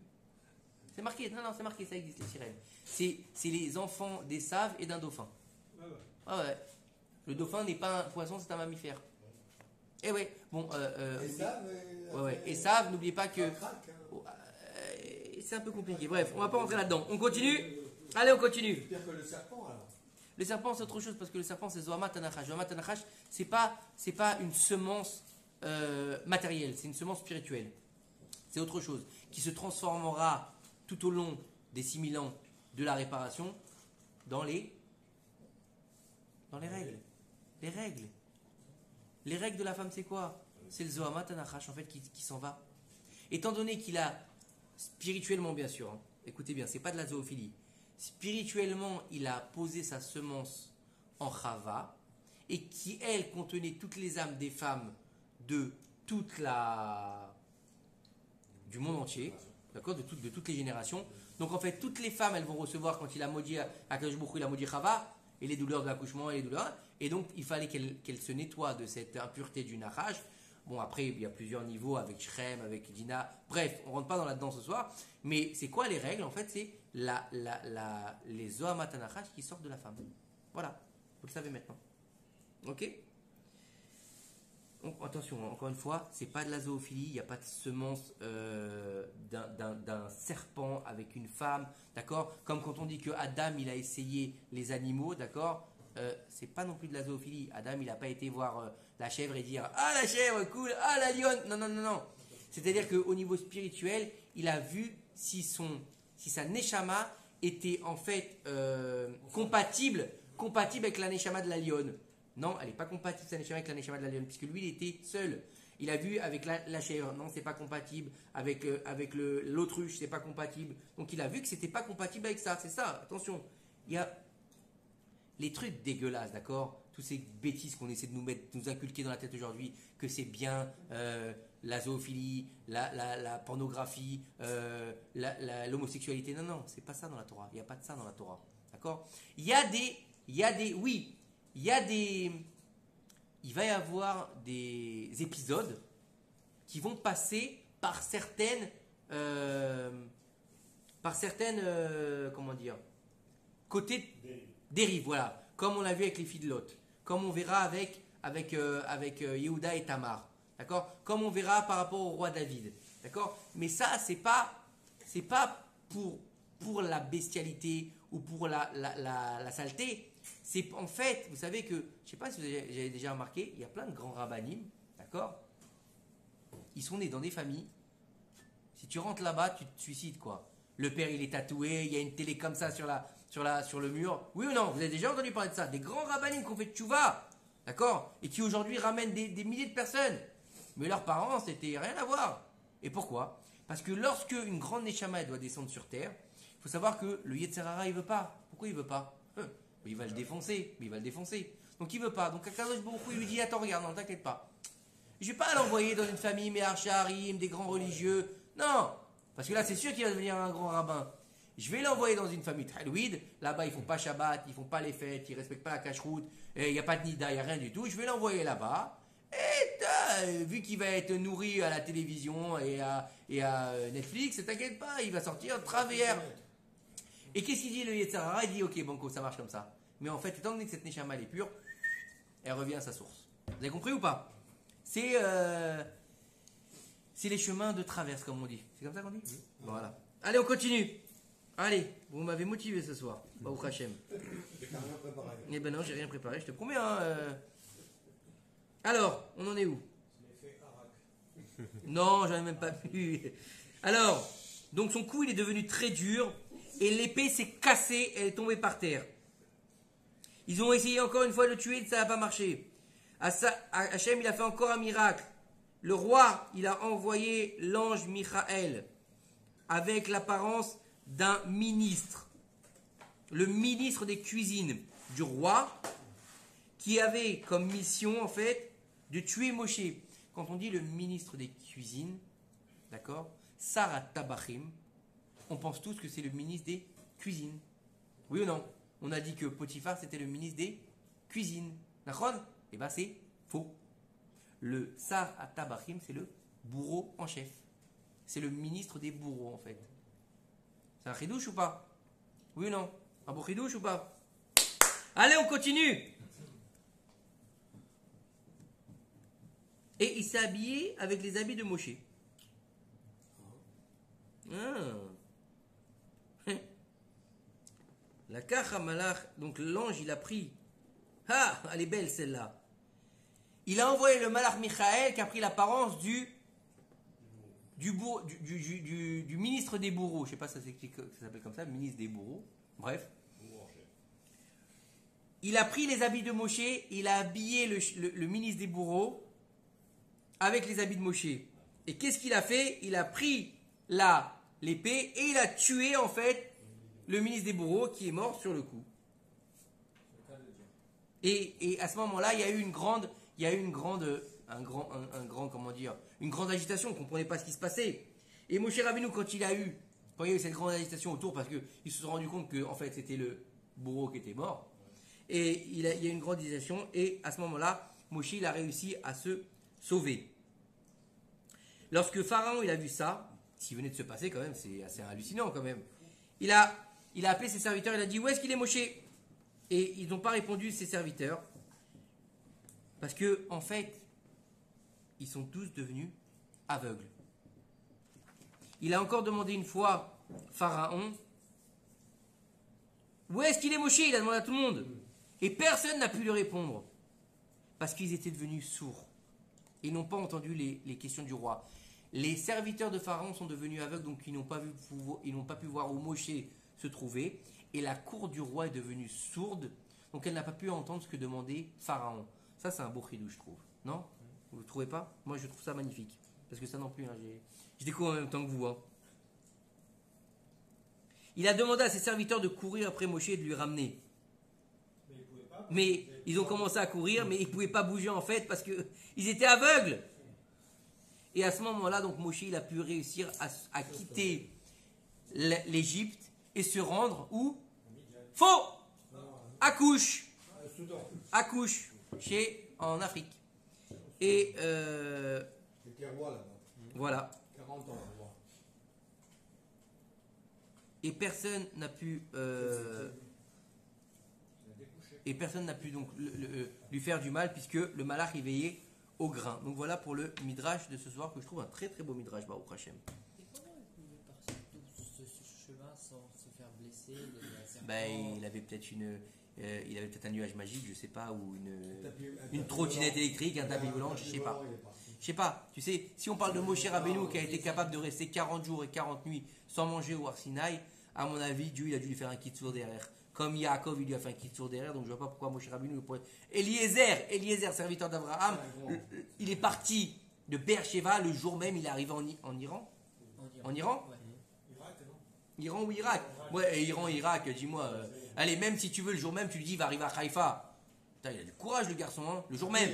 C'est marqué, c'est marqué, ça existe les sirènes. C'est les enfants des saves et d'un dauphin. Ouais. Le dauphin n'est pas un poisson, c'est un mammifère. Eh ouais, bon. Et Save, n'oubliez pas que. C'est un peu compliqué. Bref, on va pas rentrer là-dedans. On continue. Allez, on continue.
C'est pire que le serpent alors.
Le serpent, c'est autre chose parce que le serpent, c'est Zohamat Anachash. Zohamat Anachash, c'est pas une semence matérielle, c'est une semence spirituelle. c'est autre chose, qui se transformera tout au long des 6000 ans de la réparation dans les règles. Les règles. Les règles de la femme, c'est quoi? C'est le Zohamat Anachash en fait qui s'en va. Étant donné qu'il a, spirituellement bien sûr, hein, écoutez bien, c'est pas de la zoophilie, spirituellement il a posé sa semence en Chava, et qui elle contenait toutes les âmes des femmes de du monde entier, d'accord, de toutes les générations. Donc en fait toutes les femmes elles vont recevoir, quand il a maudit Akadosh Baruch Hu, il a maudit Chava, et les douleurs de l'accouchement et les douleurs, et donc il fallait qu'elle se nettoie de cette impureté du Nachash. Bon, après, il y a plusieurs niveaux avec Shrem, avec Dina. Bref, on ne rentre pas dans là-dedans ce soir. Mais c'est quoi les règles? En fait, c'est les Zohamat Anachash qui sortent de la femme. Voilà, vous le savez maintenant. Ok? Donc, attention, encore une fois, c'est pas de la zoophilie. Il n'y a pas de semence d'un serpent avec une femme. D'accord? Comme quand on dit que Adam, il a essayé les animaux. D'accord? C'est pas non plus de la zoophilie. Adam, il n'a pas été voir la chèvre et dire ah la chèvre cool, ah la lionne. Non. C'est-à-dire qu'au niveau spirituel, il a vu si sa neshama était en fait compatible avec la neshama de la lionne. Non, elle n'est pas compatible sa neshama avec la neshama de la lionne, puisque lui il était seul. Il a vu avec la chèvre, non, c'est pas compatible avec l'autruche, c'est pas compatible. Donc il a vu que c'était pas compatible avec ça. C'est ça. Attention, il y a les trucs dégueulasses, d'accord? Toutes ces bêtises qu'on essaie de nous inculquer dans la tête aujourd'hui, que c'est bien la zoophilie, la pornographie, l'homosexualité. Non, c'est pas ça dans la Torah. Il n'y a pas de ça dans la Torah, d'accord? Il va y avoir des épisodes qui vont passer par certaines comment dire, côté dérive, voilà. Comme on l'a vu avec les filles de Lot, comme on verra avec Yehuda et Tamar, d'accord? Comme on verra par rapport au roi David, d'accord? Mais ça, c'est pas pour la bestialité ou pour la saleté. C'est en fait, vous savez que, je sais pas si vous avez déjà remarqué, il y a plein de grands rabbanim, d'accord? Ils sont nés dans des familles. Si tu rentres là-bas, tu te suicides, quoi. Le père, il est tatoué, il y a une télé comme ça sur le mur. Oui ou non? Vous avez déjà entendu parler de ça? Des grands rabbanim qui ont fait tchouva, d'accord? Et qui aujourd'hui ramènent des milliers de personnes. Mais leurs parents, c'était rien à voir. Et pourquoi? Parce que lorsque une grande neshama doit descendre sur terre, il faut savoir que le Yetzer Hara, il veut pas. Pourquoi il veut pas? Il va le défoncer. Donc il veut pas. Donc Akadosh Baruch Hu, il lui dit attends, regarde, non, t'inquiète pas. Je vais pas l'envoyer dans une famille Me'ar-Shaharim, des grands religieux. Non, parce que là, c'est sûr qu'il va devenir un grand rabbin. Je vais l'envoyer dans une famille Talouid. Là-bas, ils font pas Shabbat, ils font pas les fêtes, ils respectent pas la cacheroute, il n'y a pas de nida, il n'y a rien du tout. Je vais l'envoyer là-bas. Et vu qu'il va être nourri à la télévision et à Netflix, t'inquiète pas, il va sortir travers. Et qu'est-ce qu'il dit le Yetzer Hara? Il dit ok, banco, ça marche comme ça. Mais en fait, étant donné que cette neshama elle est pure, elle revient à sa source. Vous avez compris ou pas? C'est les chemins de traverse, comme on dit. C'est comme ça qu'on dit? Oui. Voilà. Allez, on continue. Allez, vous m'avez motivé ce soir. Baruch Hashem.
T'as rien préparé.
Eh ben non, j'ai rien préparé, je te promets. Alors, on en est où?
L'effet Arak.
Non, j'en ai même pas vu. Alors, donc son cou il est devenu très dur et l'épée s'est cassée, elle est tombée par terre. Ils ont essayé encore une fois de le tuer, ça n'a pas marché. Hachem il a fait encore un miracle. Le roi, il a envoyé l'ange Michaël avec l'apparence d'un ministre. Le ministre des cuisines du roi qui avait comme mission en fait de tuer Moshe. Quand on dit le ministre des cuisines, d'accord, Sarah Tabachim, on pense tous que c'est le ministre des cuisines. Oui ou non? On a dit que Potiphar c'était le ministre des cuisines. D'accord? Eh bien c'est faux. Le Sarah Tabachim c'est le bourreau en chef. C'est le ministre des bourreaux en fait. C'est un chidouche ou pas? Oui ou non? Un beau chidouche ou pas? Allez, on continue. Et il s'est habillé avec les habits de Moshe. La Kachamalach, donc l'ange il a pris. Ah, elle est belle celle-là. Il a envoyé le Malach Michaël qui a pris l'apparence du du ministre des bourreaux, je sais pas si ça s'appelle comme ça, ministre des bourreaux, bref. Il a pris les habits de Moshe, il a habillé le ministre des bourreaux avec les habits de Moshe. Et qu'est-ce qu'il a fait? Il a pris l'épée et il a tué en fait le ministre des bourreaux qui est mort sur le coup. Et à ce moment-là, il y a eu une grande agitation, on ne comprenait pas ce qui se passait. Et Moshe Rabbeinu, quand il y a eu cette grande agitation autour, parce qu'ils se sont rendus compte que en fait c'était le bourreau qui était mort, et il y a eu une grande agitation, et à ce moment-là, Moshe il a réussi à se sauver. Lorsque Pharaon il a vu ça, ce qui venait de se passer quand même, c'est assez hallucinant quand même, il a appelé ses serviteurs, il a dit où est-ce qu'il est Moshe? Et ils n'ont pas répondu, ses serviteurs, parce que en fait, ils sont tous devenus aveugles. Il a encore demandé une fois, Pharaon, où est-ce qu'il est Moshe? Il a demandé à tout le monde. Et personne n'a pu lui répondre, parce qu'ils étaient devenus sourds. Ils n'ont pas entendu les questions du roi. Les serviteurs de Pharaon sont devenus aveugles, donc ils n'ont pas pu voir où Moshe se trouvait. Et la cour du roi est devenue sourde, donc elle n'a pas pu entendre ce que demandait Pharaon. Ça, c'est un beau chidouche, je trouve. Non? Vous ne trouvez pas? Moi, je trouve ça magnifique. Parce que ça non plus, je découvre en même temps que vous. Il a demandé à ses serviteurs de courir après Moshe et de lui ramener. Mais ils ont commencé à courir, mais ils ne pouvaient pas bouger en fait, parce qu'ils étaient aveugles. Et à ce moment-là, donc Moshe, il a pu réussir à quitter l'Égypte et se rendre où? Faux! À Couche, en Afrique. Et
C'était roi là-bas.
voilà.
40 ans, roi.
Et personne n'a pu donc lui faire du mal, puisque le malach il veillait au grain. Donc voilà pour le midrash de ce soir, que je trouve un très très beau midrash, Baruch Hashem.
Et comment il pouvait partir tout ce chemin sans se faire blesser
Il avait peut-être un nuage magique, je sais pas, ou une trottinette électrique, un tapis volant, je sais pas. Je sais pas, tu sais, si on parle de Moshe Rabbeinu qui a été capable de rester 40 jours et 40 nuits sans manger au Har Sinaï, à mon avis, Dieu il a dû lui faire un kitsour derrière. Comme Yaakov, il lui a fait un kitsour derrière, donc je vois pas pourquoi Moshe Rabbeinu pourrait... Eliezer, serviteur d'Abraham, il est parti de Beersheba le jour même, il est arrivé en Iran. En Iran? Iran ou Irak? Ouais, Iran, Irak, dis-moi. Allez, même si tu veux, le jour même, tu lui dis, il va arriver à Haïfa. Putain, il a du courage, le garçon, hein, le jour même.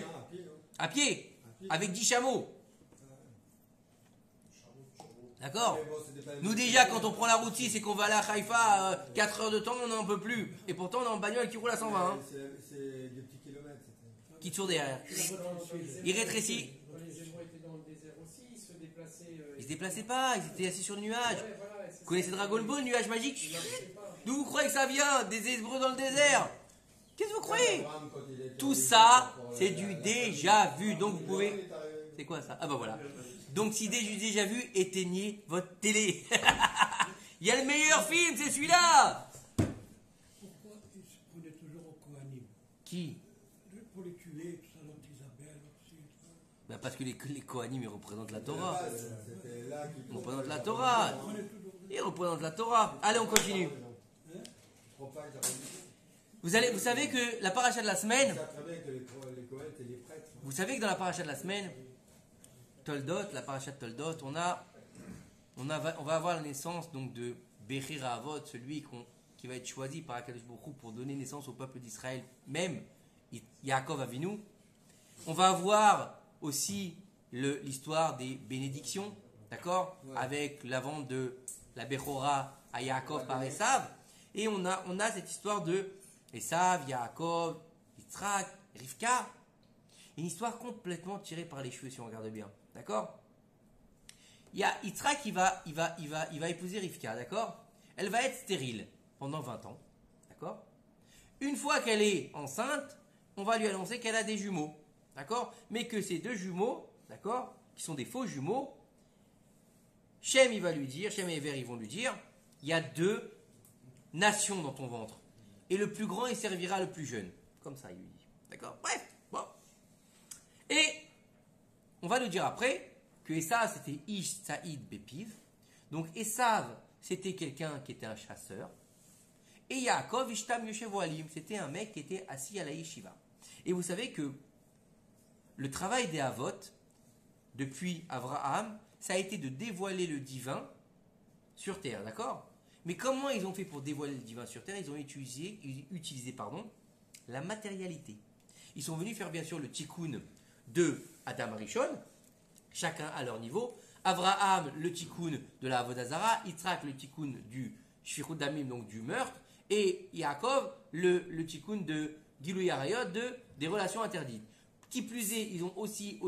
À pied, avec 10 chameaux. D'accord? Nous, déjà, quand on prend la route 6 et qu'on va aller à Haïfa, 4 heures de temps, on n'en peut plus. Et pourtant, on est en bagnole qui roule à 120. Hein.
C'est des petits kilomètres.
Qui tourne derrière. Il rétrécit.
Les Hébreux étaient dans le désert aussi, ils se déplaçaient.
Ils se déplaçaient pas, ils étaient assis sur le nuage. Vous connaissez Dragon Ball, nuage magique? D'où vous croyez que ça vient? Des Hébreux dans le désert? Qu'est-ce que vous croyez? Tout ça, c'est du déjà vu. Donc vous pouvez... C'est quoi ça? Ah bah voilà. Donc si déjà vu, éteignez votre télé. Il y a le meilleur film, c'est celui-là.
Pourquoi ils se prenaient toujours au Kohanim?
Qui?
Pour les tuer, tout ça, l'autre Isabelle aussi.
Bah parce que les Kohanim, ils représentent la Torah.
C'était là qu'ils
Ils représentent la Torah. Ils représentent la Torah. Allez, on continue. Vous savez que la paracha de la semaine... Vous savez que dans la paracha de la semaine, Toldot, la paracha de Toldot, on va avoir la naissance donc de Béchir Avot, celui qui va être choisi par Akadosh Baruch Hu pour donner naissance au peuple d'Israël, même Yaakov Avinu. On va avoir aussi l'histoire des bénédictions, d'accord, avec la vente de la Bechora à Yaakov par Esav. Et on a cette histoire de Esav, Yaakov, Yitzhak, Rivka. Une histoire complètement tirée par les cheveux si on regarde bien. D'accord? Il y a Yitzhak qui va épouser Rivka, d'accord? Elle va être stérile pendant 20 ans, d'accord? Une fois qu'elle est enceinte, on va lui annoncer qu'elle a des jumeaux, d'accord? Mais que ces deux jumeaux, d'accord, qui sont des faux jumeaux, Shem et Ever ils vont lui dire, il y a 2 nations dans ton ventre. Et le plus grand, il servira le plus jeune. Comme ça, il lui dit. D'accord? Bref, bon. Et on va nous dire après que Esav c'était Ish Saïd Bepiv. Donc Esav c'était quelqu'un qui était un chasseur. Et Yaakov Ishtam Yoshev Ohalim, c'était un mec qui était assis à la yeshiva. Et vous savez que le travail des Avot, depuis Abraham, ça a été de dévoiler le divin sur terre, d'accord? Mais comment ils ont fait pour dévoiler le divin sur terre? Ils ont utilisé la matérialité. Ils sont venus faire bien sûr le tikkun de Adam Rishon, chacun à leur niveau. Abraham, le tikkun de la Avodah Zara, Yitzhak, le tikkun du Shfichut Damim, donc du meurtre, et Yaakov, le tikkun de Gilui Arayot, des relations interdites. Qui plus est, ils ont aussi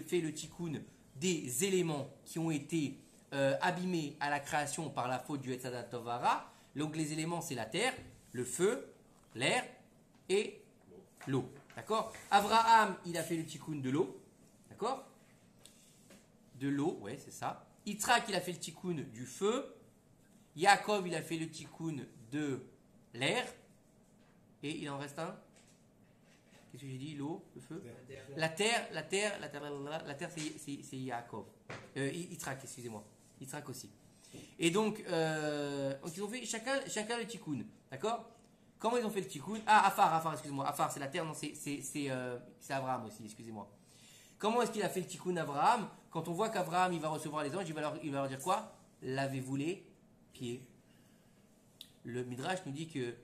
fait le tikkun des éléments qui ont été abîmés à la création par la faute du Etz Hadat Tov Hara. Donc les éléments, c'est la terre, le feu, l'air et l'eau. D'accord? Abraham, il a fait le tikkun de l'eau. D'accord? De l'eau, ouais, c'est ça. Yitzhak, il a fait le tikkun du feu. Yaakov, il a fait le tikkun de l'air. Et il en reste un. Qu'est-ce que j'ai dit? L'eau, le feu. La terre, c'est Yaakov. Yitzhak, excusez-moi. Yitzhak aussi. Et donc ils ont fait chacun le tikkun. D'accord? Comment ils ont fait le tikkun? Ah, Afar, excusez-moi. Afar, c'est la terre, non, c'est Abraham aussi, excusez-moi. Comment est-ce qu'il a fait le tikkun Abraham? Quand on voit qu'Abraham, il va recevoir les anges, il va leur dire quoi? Lavez-vous les pieds. Le Midrash nous dit que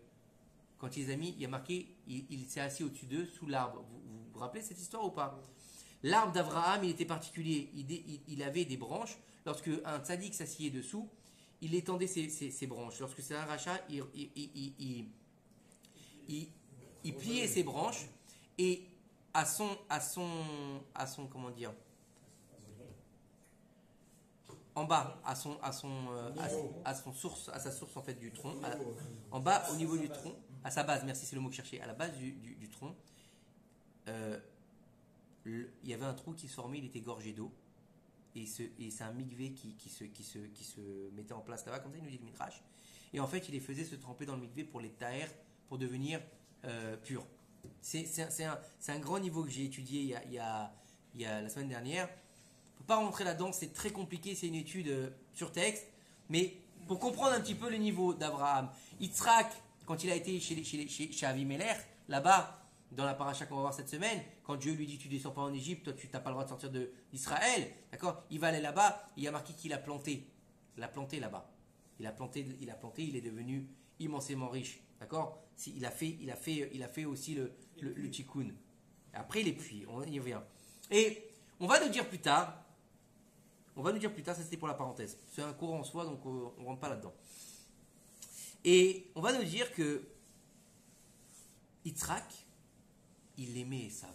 quand il les a mis, il y a marqué, il s'est assis au-dessus d'eux, sous l'arbre. Vous vous rappelez cette histoire ou pas? L'arbre d'Abraham, il était particulier. Il avait des branches. Lorsque un tzaddik s'asseyait dessous, il étendait ses branches. Lorsque c'est un rachat, il pliait ses branches et à son comment dire, en bas, à sa source en fait du tronc, en bas au niveau du tronc, à sa base, merci, c'est le mot que je cherchais, à la base du tronc, il y avait un trou qui se formait, il était gorgé d'eau, et c'est un mikvé qui se mettait en place là-bas, comme ça il nous dit le midrash, et en fait il les faisait se tremper dans le mikvé pour les taher, pour devenir purs. C'est un grand niveau que j'ai étudié il y a la semaine dernière. On ne peut pas rentrer là-dedans, c'est très compliqué, c'est une étude sur texte, mais pour comprendre un petit peu le niveau d'Abraham, Yitzhak, quand il a été chez Avimelech, là-bas, dans la paracha qu'on va voir cette semaine, quand Dieu lui dit tu ne descends pas en Égypte, toi tu n'as pas le droit de sortir d'Israël, d'accord? Il va aller là-bas, il y a marqué qu'il a planté. Il a planté là-bas. Il a planté, il est devenu immensément riche, d'accord? Il a fait aussi le tikkun. Après les puits, on y revient. Et on va nous dire plus tard, ça c'était pour la parenthèse, c'est un cours en soi, donc on ne rentre pas là-dedans. Et on va nous dire que Yitzhak, il aimait Esav.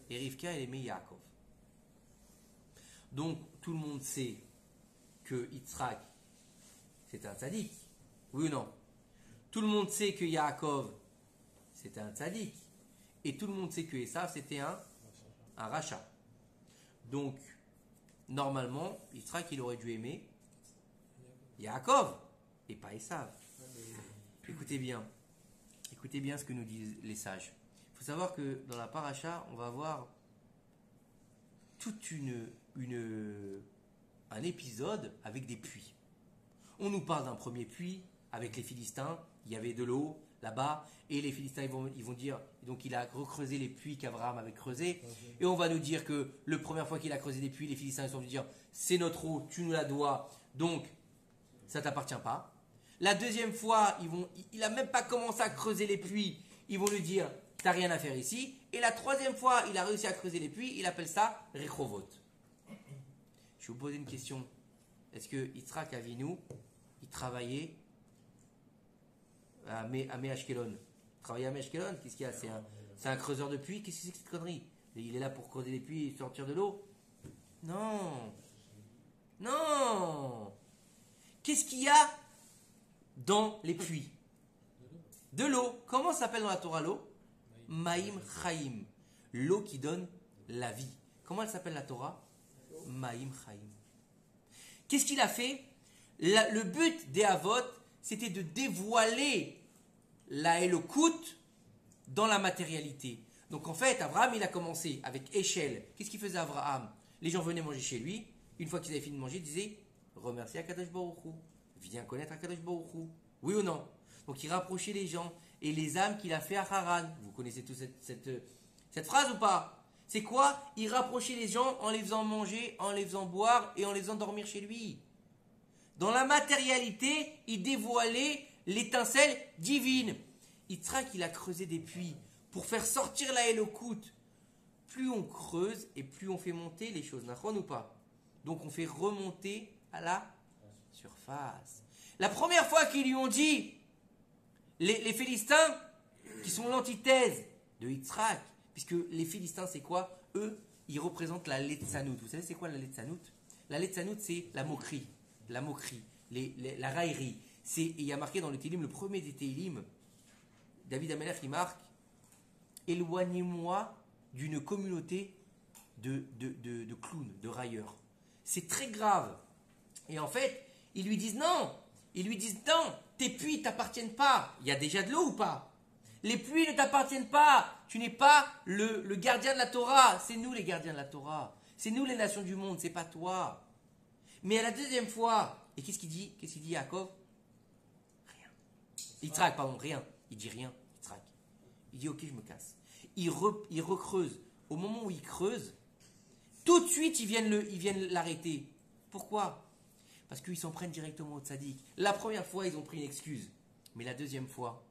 Et Rivka, elle aimait Yaakov. Donc, tout le monde sait que Yitzhak, c'était un tzaddik. Oui ou non? Tout le monde sait que Yaakov, c'était un tzaddik. Et tout le monde sait que Esav, c'était un rachat. Donc, normalement, Yitzhak, il aurait dû aimer Yaakov et pas Esav. Écoutez bien ce que nous disent les sages. Il faut savoir que dans la paracha, on va voir toute un épisode avec des puits. On nous parle d'un premier puits avec les Philistins, il y avait de l'eau là-bas, et les Philistins ils vont dire, donc il a recreusé les puits qu'Abraham avait creusés, et on va nous dire que la première fois qu'il a creusé des puits, les Philistins ils sont venus dire, c'est notre eau, tu nous la dois, donc ça t'appartient pas. La deuxième fois, il n'a même pas commencé à creuser les puits, ils vont lui dire, t'as rien à faire ici. Et la troisième fois, il a réussi à creuser les puits, il appelle ça Rechovot. Je vais vous poser une question. Est-ce que Yitzhak Avinu, il travaillait à Ashkelon? Il travaillait à Ashkelon, qu'est-ce qu'il y a? C'est un creuseur de puits, qu'est-ce que c'est que cette connerie? Il est là pour creuser les puits et sortir de l'eau? Non. Qu'est-ce qu'il y a dans les puits? De l'eau. Comment ça s'appelle dans la Torah l'eau? Maïm Chaim. L'eau qui donne la vie. Comment elle s'appelle la Torah? Maïm Chaim. Qu'est-ce qu'il a fait? Le but des Avot, c'était de dévoiler la Elokout dans la matérialité. Donc en fait, Abraham, il a commencé avec Échelle. Qu'est-ce qu'il faisait Abraham? Les gens venaient manger chez lui. Une fois qu'ils avaient fini de manger, ils disaient remercie Akadosh Baruch Hu. Viens connaître Akadosh Baruch Hu. Oui ou non? Donc il rapprochait les gens et les âmes qu'il a fait à Haran. Vous connaissez tous cette phrase ou pas? C'est quoi? Il rapprochait les gens en les faisant manger, en les faisant boire et en les faisant dormir chez lui. Dans la matérialité, il dévoilait l'étincelle divine. Yitzhak, il a creusé des puits pour faire sortir la Elokout. Plus on creuse et plus on fait monter les choses, nachon ou pas? Donc on fait remonter à la surface. La première fois qu'ils lui ont dit, les Philistins, qui sont l'antithèse de Yitzhak, puisque les Philistins, c'est quoi? Eux, ils représentent la Letzanout. Vous savez, c'est quoi la Letzanout? La Letzanout, c'est la moquerie, la raillerie. Il y a marqué dans le Télim, le premier des Télim, David Amelech, il marque éloignez-moi d'une communauté de clowns, de railleurs. C'est très grave. Et en fait, ils lui disent non, tes puits ne t'appartiennent pas. Il y a déjà de l'eau ou pas? Les puits ne t'appartiennent pas. Tu n'es pas le gardien de la Torah. C'est nous les gardiens de la Torah. C'est nous les nations du monde, c'est pas toi. Mais à la deuxième fois, et qu'est-ce qu'il dit Yaakov? Rien. Yitzhak, pardon, rien. Il dit rien, Yitzhak. Il dit ok, je me casse. Il recreuse. Au moment où il creuse, tout de suite, ils viennent l'arrêter. Pourquoi? Parce qu'ils s'en prennent directement au tzaddik. La première fois, ils ont pris une excuse. Mais la deuxième fois,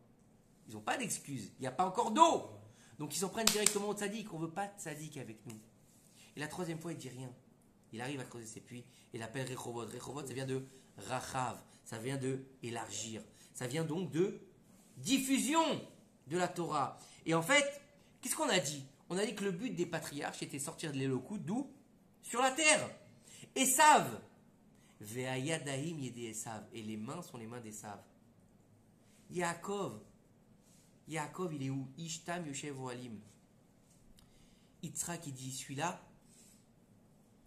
ils n'ont pas d'excuse. Il n'y a pas encore d'eau. Donc ils s'en prennent directement au tzaddik. On ne veut pas de tzaddik avec nous. Et la troisième fois, il ne dit rien. Il arrive à creuser ses puits. Il appelle Rechovot. Rechovot, ça vient de Rachav. Ça vient de élargir. Ça vient donc de diffusion de la Torah. Et en fait, qu'est-ce qu'on a dit? On a dit que le but des patriarches était sortir de l'Elokout, d'où? Sur la terre. Esav. Ve'ayadahim yede Esav. Et les mains sont les mains d'Esav. Yaakov, il est où? Ishtam Yoshev Oalim. Yitzhak, il dit celui-là,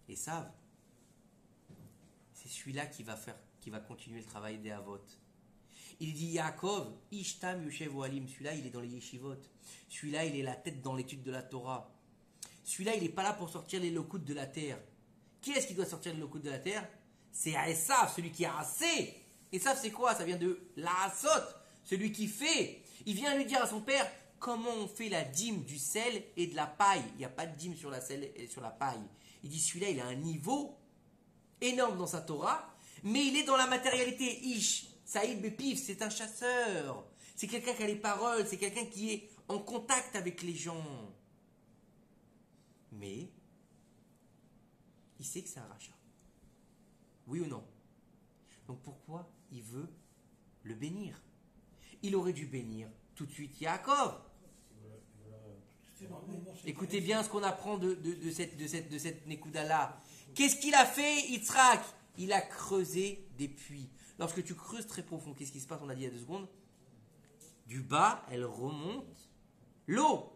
Esav, c'est celui-là qui va continuer le travail des Avot. Il dit Yaakov, Ishtam Yoshev Oalim. Celui-là, il est dans les yeshivot. Celui-là, il est la tête dans l'étude de la Torah. Celui-là, il n'est pas là pour sortir les lokout de la terre. Qui est-ce qui doit sortir les lokout de la terre? C'est Esav, celui qui a assez. Esav, c'est quoi? Ça vient de la asot, celui qui fait. Il vient lui dire à son père comment on fait la dîme du sel et de la paille. Il n'y a pas de dîme sur la sel et sur la paille. Il dit celui-là, il a un niveau énorme dans sa Torah, mais il est dans la matérialité. Ish, Saïd Bepif, c'est un chasseur. C'est quelqu'un qui a les paroles, c'est quelqu'un qui est en contact avec les gens. Mais, il sait que c'est un rachat. Oui ou non? Donc pourquoi il veut le bénir? Il aurait dû bénir tout de suite Yaakov. Écoutez bien ce qu'on apprend de cette Nekuda-là. Qu'est-ce qu'il a fait, Yitzhak? Il a creusé des puits. Lorsque tu creuses très profond, qu'est-ce qui se passe? On a dit il y a 2 secondes. Du bas, elle remonte l'eau.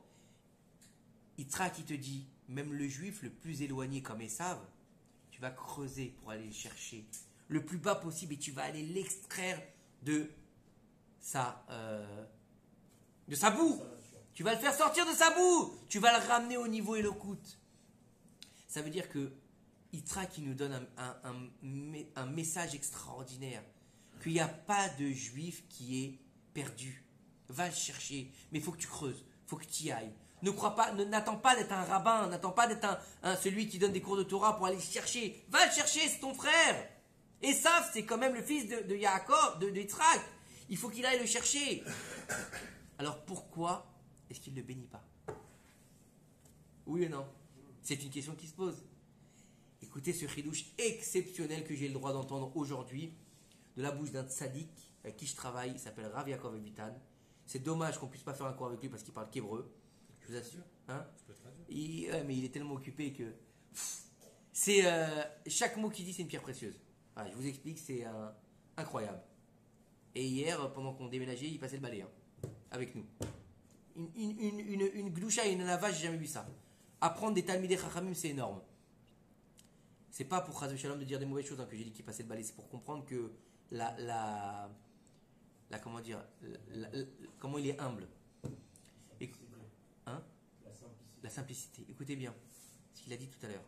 Yitzhak, il te dit, même le juif le plus éloigné comme Esav, tu vas creuser pour aller le chercher le plus bas possible et tu vas aller l'extraire de sa boue. Tu vas le faire sortir de sa boue. Tu vas le ramener au niveau Elokout. Ça veut dire que Yitzhak, il nous donne un message extraordinaire. Qu'il n'y a pas de juif qui est perdu. Va le chercher. Mais il faut que tu creuses. Il faut que tu y ailles. N'attends pas d'être un rabbin. N'attends pas d'être celui qui donne des cours de Torah pour aller le chercher. Va le chercher, c'est ton frère. Esav, c'est quand même le fils de Yaakov, de Yitzhak. Il faut qu'il aille le chercher. Alors pourquoi est-ce qu'il ne le bénit pas? Oui ou non? C'est une question qui se pose. Écoutez ce chidouche exceptionnel que j'ai le droit d'entendre aujourd'hui de la bouche d'un tzaddik avec qui je travaille. Il s'appelle Rav Yaakov Evitan. C'est dommage qu'on ne puisse pas faire un cours avec lui parce qu'il parle qu'hébreu. Je vous assure. Hein? Mais il est tellement occupé que... chaque mot qu'il dit, c'est une pierre précieuse. Voilà, je vous explique, c'est incroyable. Et hier, pendant qu'on déménageait, il passait le balai avec nous. Une gloucha et une anava, j'ai jamais vu ça. Apprendre des talmidei chachamim, c'est énorme. C'est pas pour Chas Shalom de dire des mauvaises choses que j'ai dit qu'il passait le balai, c'est pour comprendre que comment il est humble. La simplicité. Écoutez bien ce qu'il a dit tout à l'heure.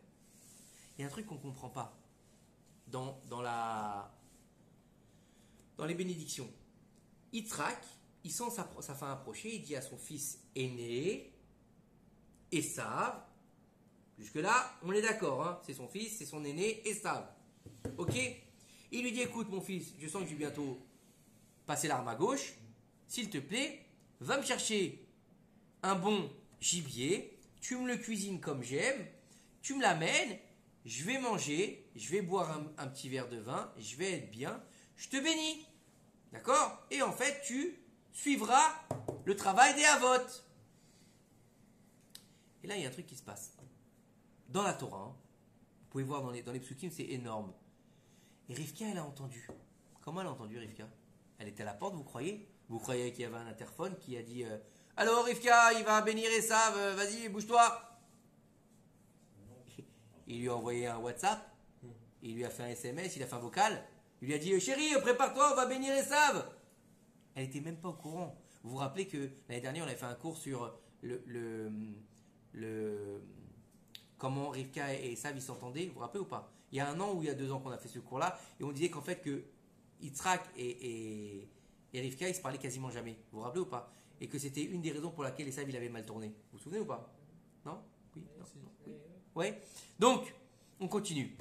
Il y a un truc qu'on ne comprend pas. dans les bénédictions. Yitzhak, il sent sa fin approcher, il dit à son fils aîné, Esav, jusque-là, on est d'accord, hein, c'est son fils, c'est son aîné, Esav. Ok? Il lui dit, écoute mon fils, je sens que je vais bientôt passer l'arme à gauche, s'il te plaît, va me chercher un bon gibier, tu me le cuisines comme j'aime, tu me l'amènes, je vais manger, je vais boire un petit verre de vin, je vais être bien, je te bénis. D'accord? Et en fait, tu suivras le travail des Avot. Et là, il y a un truc qui se passe. Dans la Torah, hein, vous pouvez voir dans les psukim, c'est énorme. Et Rivka, elle a entendu. Comment elle a entendu, Rivka? Elle était à la porte, vous croyez? Vous croyez qu'il y avait un interphone qui a dit alors Rivka, il va bénir Esav, vas-y, bouge-toi. Il lui a envoyé un WhatsApp, il lui a fait un SMS, il a fait un vocal. Il lui a dit chérie, prépare-toi, on va bénir Esav. Elle n'était même pas au courant. Vous vous rappelez que l'année dernière, on avait fait un cours sur comment Rivka et Esav ils s'entendaient. Vous vous rappelez ou pas? Il y a 1 an ou il y a 2 ans qu'on a fait ce cours-là, et on disait qu'en fait que Yitzhak et Rivka ils se parlaient quasiment jamais. Vous vous rappelez ou pas? Et que c'était une des raisons pour laquelle Esav il avait mal tourné. Vous vous souvenez ou pas? Non? Oui? Non? Oui? Ouais. Donc, on continue.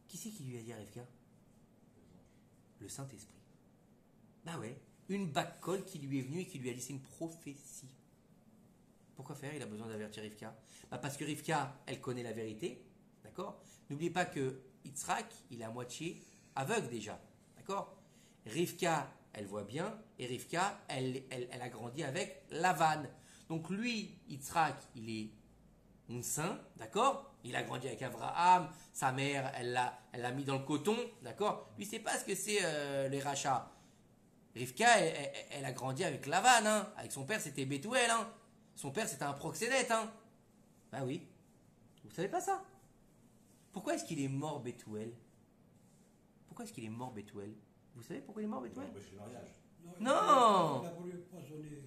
Qui c'est qui lui a dit à Rivka? Le Saint-Esprit. Bah ouais, une backcall qui lui est venue et qui lui a laissé une prophétie. Pourquoi faire? Il a besoin d'avertir Rivka. Bah parce que Rivka, elle connaît la vérité, d'accord? N'oubliez pas que Yitzhak, il est à moitié aveugle déjà, d'accord? Rivka, elle voit bien, et Rivka, elle a grandi avec Lavan. Donc lui, Yitzhak, il est un saint, d'accord? Il a grandi avec Abraham, sa mère, elle l'a mis dans le coton, d'accord? Lui, c'est pas ce que c'est les rachats. Rivka, elle a grandi avec Lavan, hein? Avec son père, c'était Bethuel, hein? Son père, c'était un proxénète, hein? Bah oui. Vous savez pas ça? Pourquoi est-ce qu'il est mort, Bethuel? Pourquoi est-ce qu'il est mort, Bethuel? Vous savez pourquoi il est mort, Bethuel?
Il a empêché le mariage.
Non!
Il a voulu empoisonner.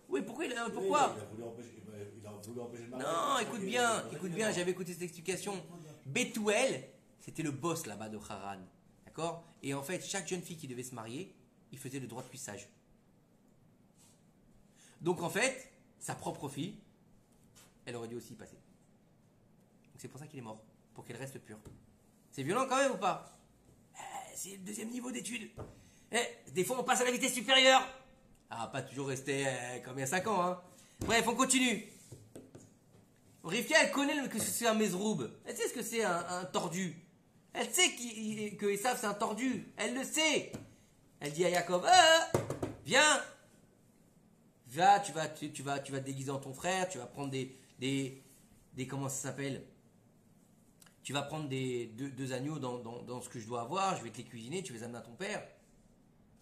Oui, pourquoi?
Il a voulu empêcher le mariage.
Non, écoute bien, j'avais écouté cette explication. Bethuel, c'était le boss là-bas de Haran, d'accord? Et en fait, chaque jeune fille qui devait se marier, il faisait le droit de cuissage. Donc en fait, sa propre fille, elle aurait dû aussi y passer. Donc c'est pour ça qu'il est mort, pour qu'elle reste pure. C'est violent quand même ou pas? C'est le 2e niveau d'études. Des fois on passe à la vitesse supérieure. Ah, pas toujours rester comme il y a 5 ans, hein. Bref, on continue. Rivka, elle connaît que c'est un Mezroub. Elle sait ce que c'est un tordu. Elle sait que Esav c'est un tordu. Elle le sait. Elle dit à Yaakov, viens. Va, tu vas te déguiser en ton frère. Tu vas prendre des comment ça s'appelle? Tu vas prendre deux agneaux dans ce que je dois avoir. Je vais te les cuisiner. Tu vas les amener à ton père.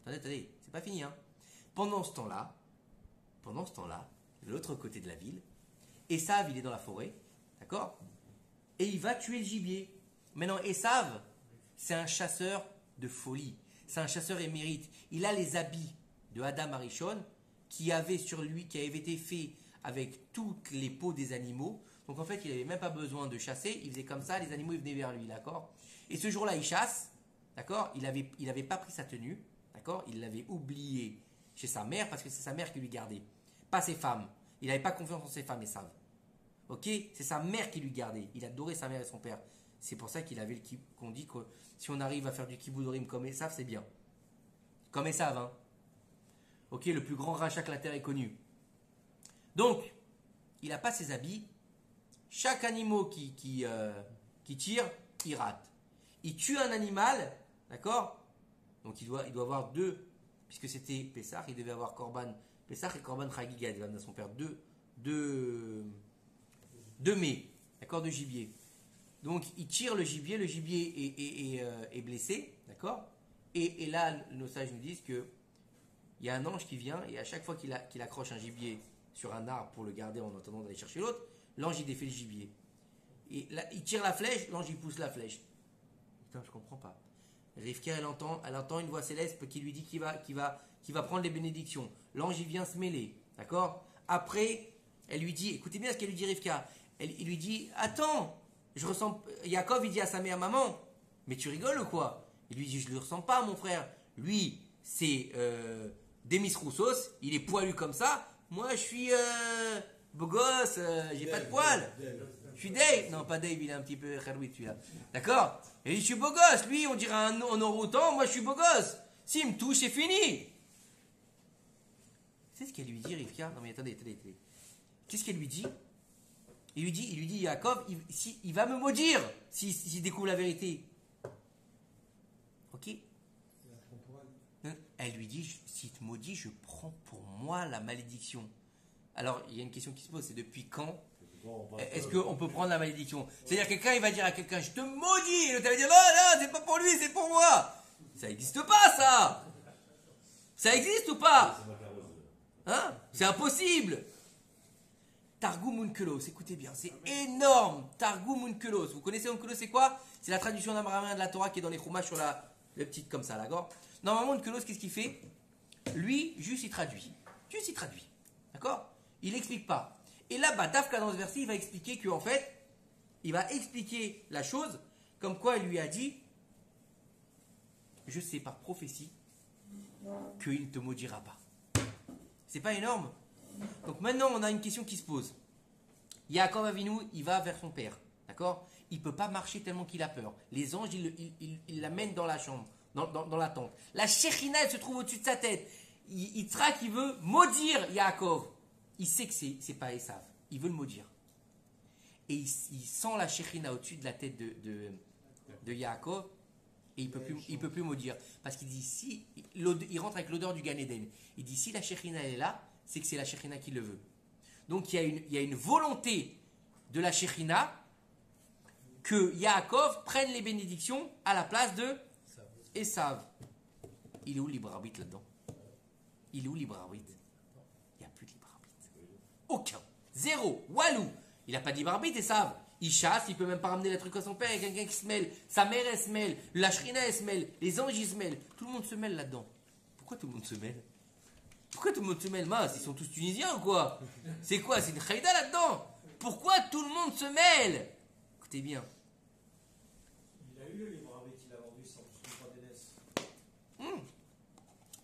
Attendez, c'est pas fini, hein. Pendant ce temps-là, de l'autre côté de la ville, Esav, il est dans la forêt, d'accord? Et il va tuer le gibier. Maintenant, Esav, c'est un chasseur de folie. C'est un chasseur émérite. Il a les habits de Adam Arishon qui avaient sur lui, qui avaient été faits avec toutes les peaux des animaux. Donc en fait, il n'avait même pas besoin de chasser. Il faisait comme ça, les animaux ils venaient vers lui, d'accord? Et ce jour-là, il chasse, d'accord? Il avait pas pris sa tenue, d'accord? Il l'avait oublié chez sa mère parce que c'est sa mère qui lui gardait, pas ses femmes. Il n'avait pas confiance en ses femmes, Esav. Ok? C'est sa mère qui lui gardait. Il adorait sa mère et son père. C'est pour ça qu'on dit que si on arrive à faire du kiboudorim comme Esav, c'est bien. Comme Esav, hein? Ok, le plus grand rachat que la terre ait connu. Donc, il n'a pas ses habits. Chaque animal qui tire, il rate. Il tue un animal, d'accord? Donc il doit avoir 2, puisque c'était Pessah, il devait avoir Korban Pessah et Korban Chagiga, il va amener à son père deux mets, d'accord, de gibier. Donc il tire le gibier est blessé, d'accord? Et là, nos sages nous disent que il y a un ange qui vient et à chaque fois qu'il accroche un gibier sur un arbre pour le garder en attendant d'aller chercher l'autre, l'ange il défait le gibier. Et là, il tire la flèche, l'ange il pousse la flèche. Putain, je comprends pas. Rivka, elle entend une voix céleste qui lui dit qu'il va prendre les bénédictions. L'ange il vient se mêler, d'accord? Après, elle lui dit, écoutez bien ce qu'elle lui dit Rivka. Il lui dit, attends, je ressens. Yaakov, il dit à sa mère, maman, mais tu rigoles ou quoi? Il lui dit, je le ressens pas, mon frère. Lui, c'est Demis Roussos, il est poilu comme ça. Moi, je suis beau gosse, j'ai pas de poils. Je suis Dave. Non, pas Dave, il est un petit peu Kharoui, celui-là. D'accord? Et il dit, je suis beau gosse. Lui, on dirait un orang-outan, moi, je suis beau gosse. S'il me touche, c'est fini. C'est ce qu'elle lui dit, Rivka? Non, mais attendez. Qu'est-ce qu'elle lui dit? Il lui dit, Yaakov, il va me maudire s'il découvre la vérité. Ok? Elle lui dit, s'il te maudit, je prends pour moi la malédiction. Alors, il y a une question qui se pose, c'est depuis quand est-ce qu'on peut prendre la malédiction? C'est-à-dire quelqu'un, il va dire à quelqu'un, je te maudis, et l'autre va dire, non, c'est pas pour lui, c'est pour moi. Ça n'existe pas, ça. Ça existe ou pas? Hein? C'est impossible. Targum Unkelos, écoutez bien, c'est énorme. Targum Unkelos. Vous connaissez Unkelos, c'est quoi? C'est la traduction d'Abraham de la Torah qui est dans les Chumash sur le petit comme ça, d'accord? Normalement, Unkelos, qu'est-ce qu'il fait? Lui, juste il traduit. D'accord? Il n'explique pas. Et là-bas, Dafka dans ce verset, il va expliquer qu'en fait, il va expliquer la chose comme quoi il lui a dit, je sais par prophétie qu'il ne te maudira pas. C'est pas énorme? Donc maintenant, on a une question qui se pose. Yaakov Avinu, il va vers son père. D'accord? Il ne peut pas marcher tellement qu'il a peur. Les anges, ils l'amènent dans la chambre, dans la tente. La Shekhinah, elle se trouve au-dessus de sa tête. Yitzhak, il veut maudire Yaakov. Il sait que c'est pas Esav. Il veut le maudire. Et il sent la Shekhinah au-dessus de la tête de Yaakov. Et il peut plus maudire. Parce qu'il dit, il rentre avec l'odeur du Gan Eden. Il dit, si la Shekhinah est là, c'est que c'est la Shekhinah qui le veut. Donc il y a une volonté de la Shekhinah que Yaakov prenne les bénédictions à la place de Esav. Il est où le libre arbitre là-dedans? Il est où le libre arbitre? Il n'y a plus de libre arbitre. Aucun. Zéro. Walou. Il n'a pas de libre arbitre, Esav. Il chasse, il peut même pas ramener les trucs à son père, il y a quelqu'un qui se mêle, sa mère elle se mêle, la Shekhinah elle se mêle, les anges ils se mêlent, tout le monde se mêle là-dedans. Pourquoi tout le monde se mêle? Pourquoi tout le monde se mêle? Mince, ils sont tous tunisiens ou quoi? C'est quoi? C'est une khaïda là-dedans? Pourquoi tout le monde se mêle? Écoutez bien.
Il a eu le libre arbitre, il a vendu son droit d'aînesse.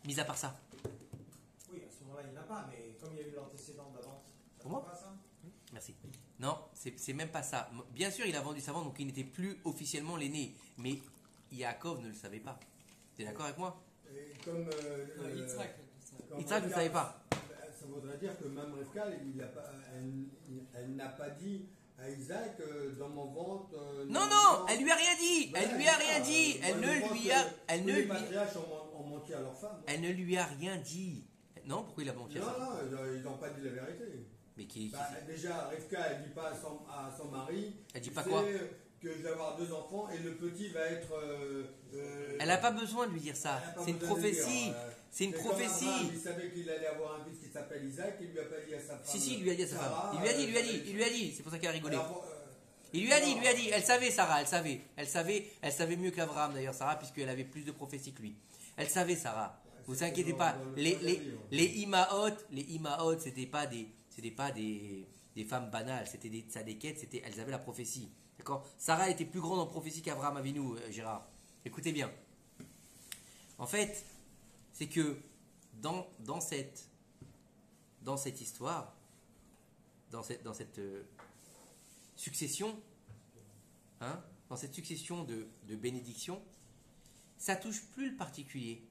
Mis à part ça.
Oui, à ce moment-là, il n'a pas, mais comme il y a eu l'antécédent de la vente, ça
Comment?
pas ça?
Merci. Non, c'est même pas ça. Bien sûr, il a vendu sa vente, donc il n'était plus officiellement l'aîné. Mais Yaakov ne le savait pas. Tu es d'accord avec moi?
Et comme,
Yitzhak ne le savait pas.
Ça voudrait dire que même Rivka, elle n'a pas dit à Isaac dans mon ventre.
Non, elle lui a rien dit. Elle lui a rien dit. Elle
Les patriarches ont menti à leur femme.
Elle ne lui a rien dit. Non, pourquoi il a menti à ça?
Non, ils n'ont pas dit la vérité.
Mais
déjà, Rivka, elle ne dit pas à son mari.
Elle dit pas quoi?
Que je vais avoir 2 enfants et le petit va être.
Elle n'a pas besoin de lui dire ça. C'est une prophétie. C'est une prophétie.
Il savait qu'il allait avoir un fils qui s'appelle Isaac, il lui a pas dit à sa femme.
Si, il lui a dit à sa femme. Il lui a dit. C'est pour ça qu'elle a rigolé.
Alors,
Il lui a dit. Elle savait, Sarah, elle savait mieux qu'Abraham d'ailleurs, Sarah, puisqu'elle avait plus de prophéties que lui. Elle savait, Sarah. Vous inquiétez pas. Les Imaot, c'était pas des femmes banales, c'était des tzadékettes, elles avaient la prophétie. D'accord? Sarah était plus grande en prophétie qu'Abraham Avinu, Gérard. Écoutez bien. En fait, c'est que dans cette histoire, dans cette succession, dans cette succession de bénédictions, ça touche plus le particulier.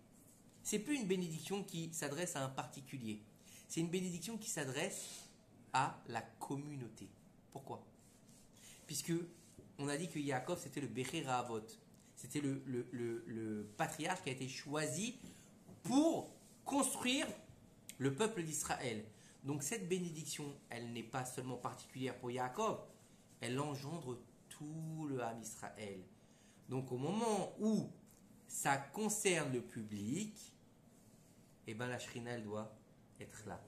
C'est plus une bénédiction qui s'adresse à un particulier. C'est une bénédiction qui s'adresse à la communauté. Pourquoi? Puisque on a dit que Yaakov c'était le Becher Rahavot. C'était le patriarche qui a été choisi pour construire le peuple d'Israël. Donc cette bénédiction, elle n'est pas seulement particulière pour Yaakov, elle engendre tout le Ham Israël. Donc au moment où ça concerne le public, eh ben la Shekhinah, elle doit être là.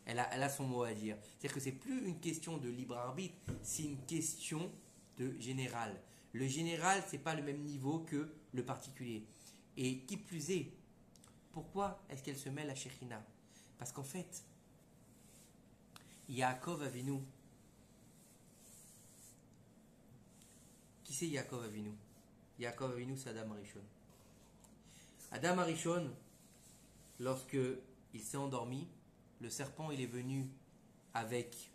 Elle a son mot à dire. C'est-à-dire que c'est plus une question de libre arbitre, c'est une question de général. Le général, c'est pas le même niveau que le particulier. Et qui plus est, pourquoi est-ce qu'elle se mêle à Shekhinah? Parce qu'en fait, Yaakov Avinu, Qui c'est Yaakov Avinu? Yaakov Avinu, c'est Adam Arishon. Adam Arishon, lorsque il s'est endormi, le serpent il est venu avec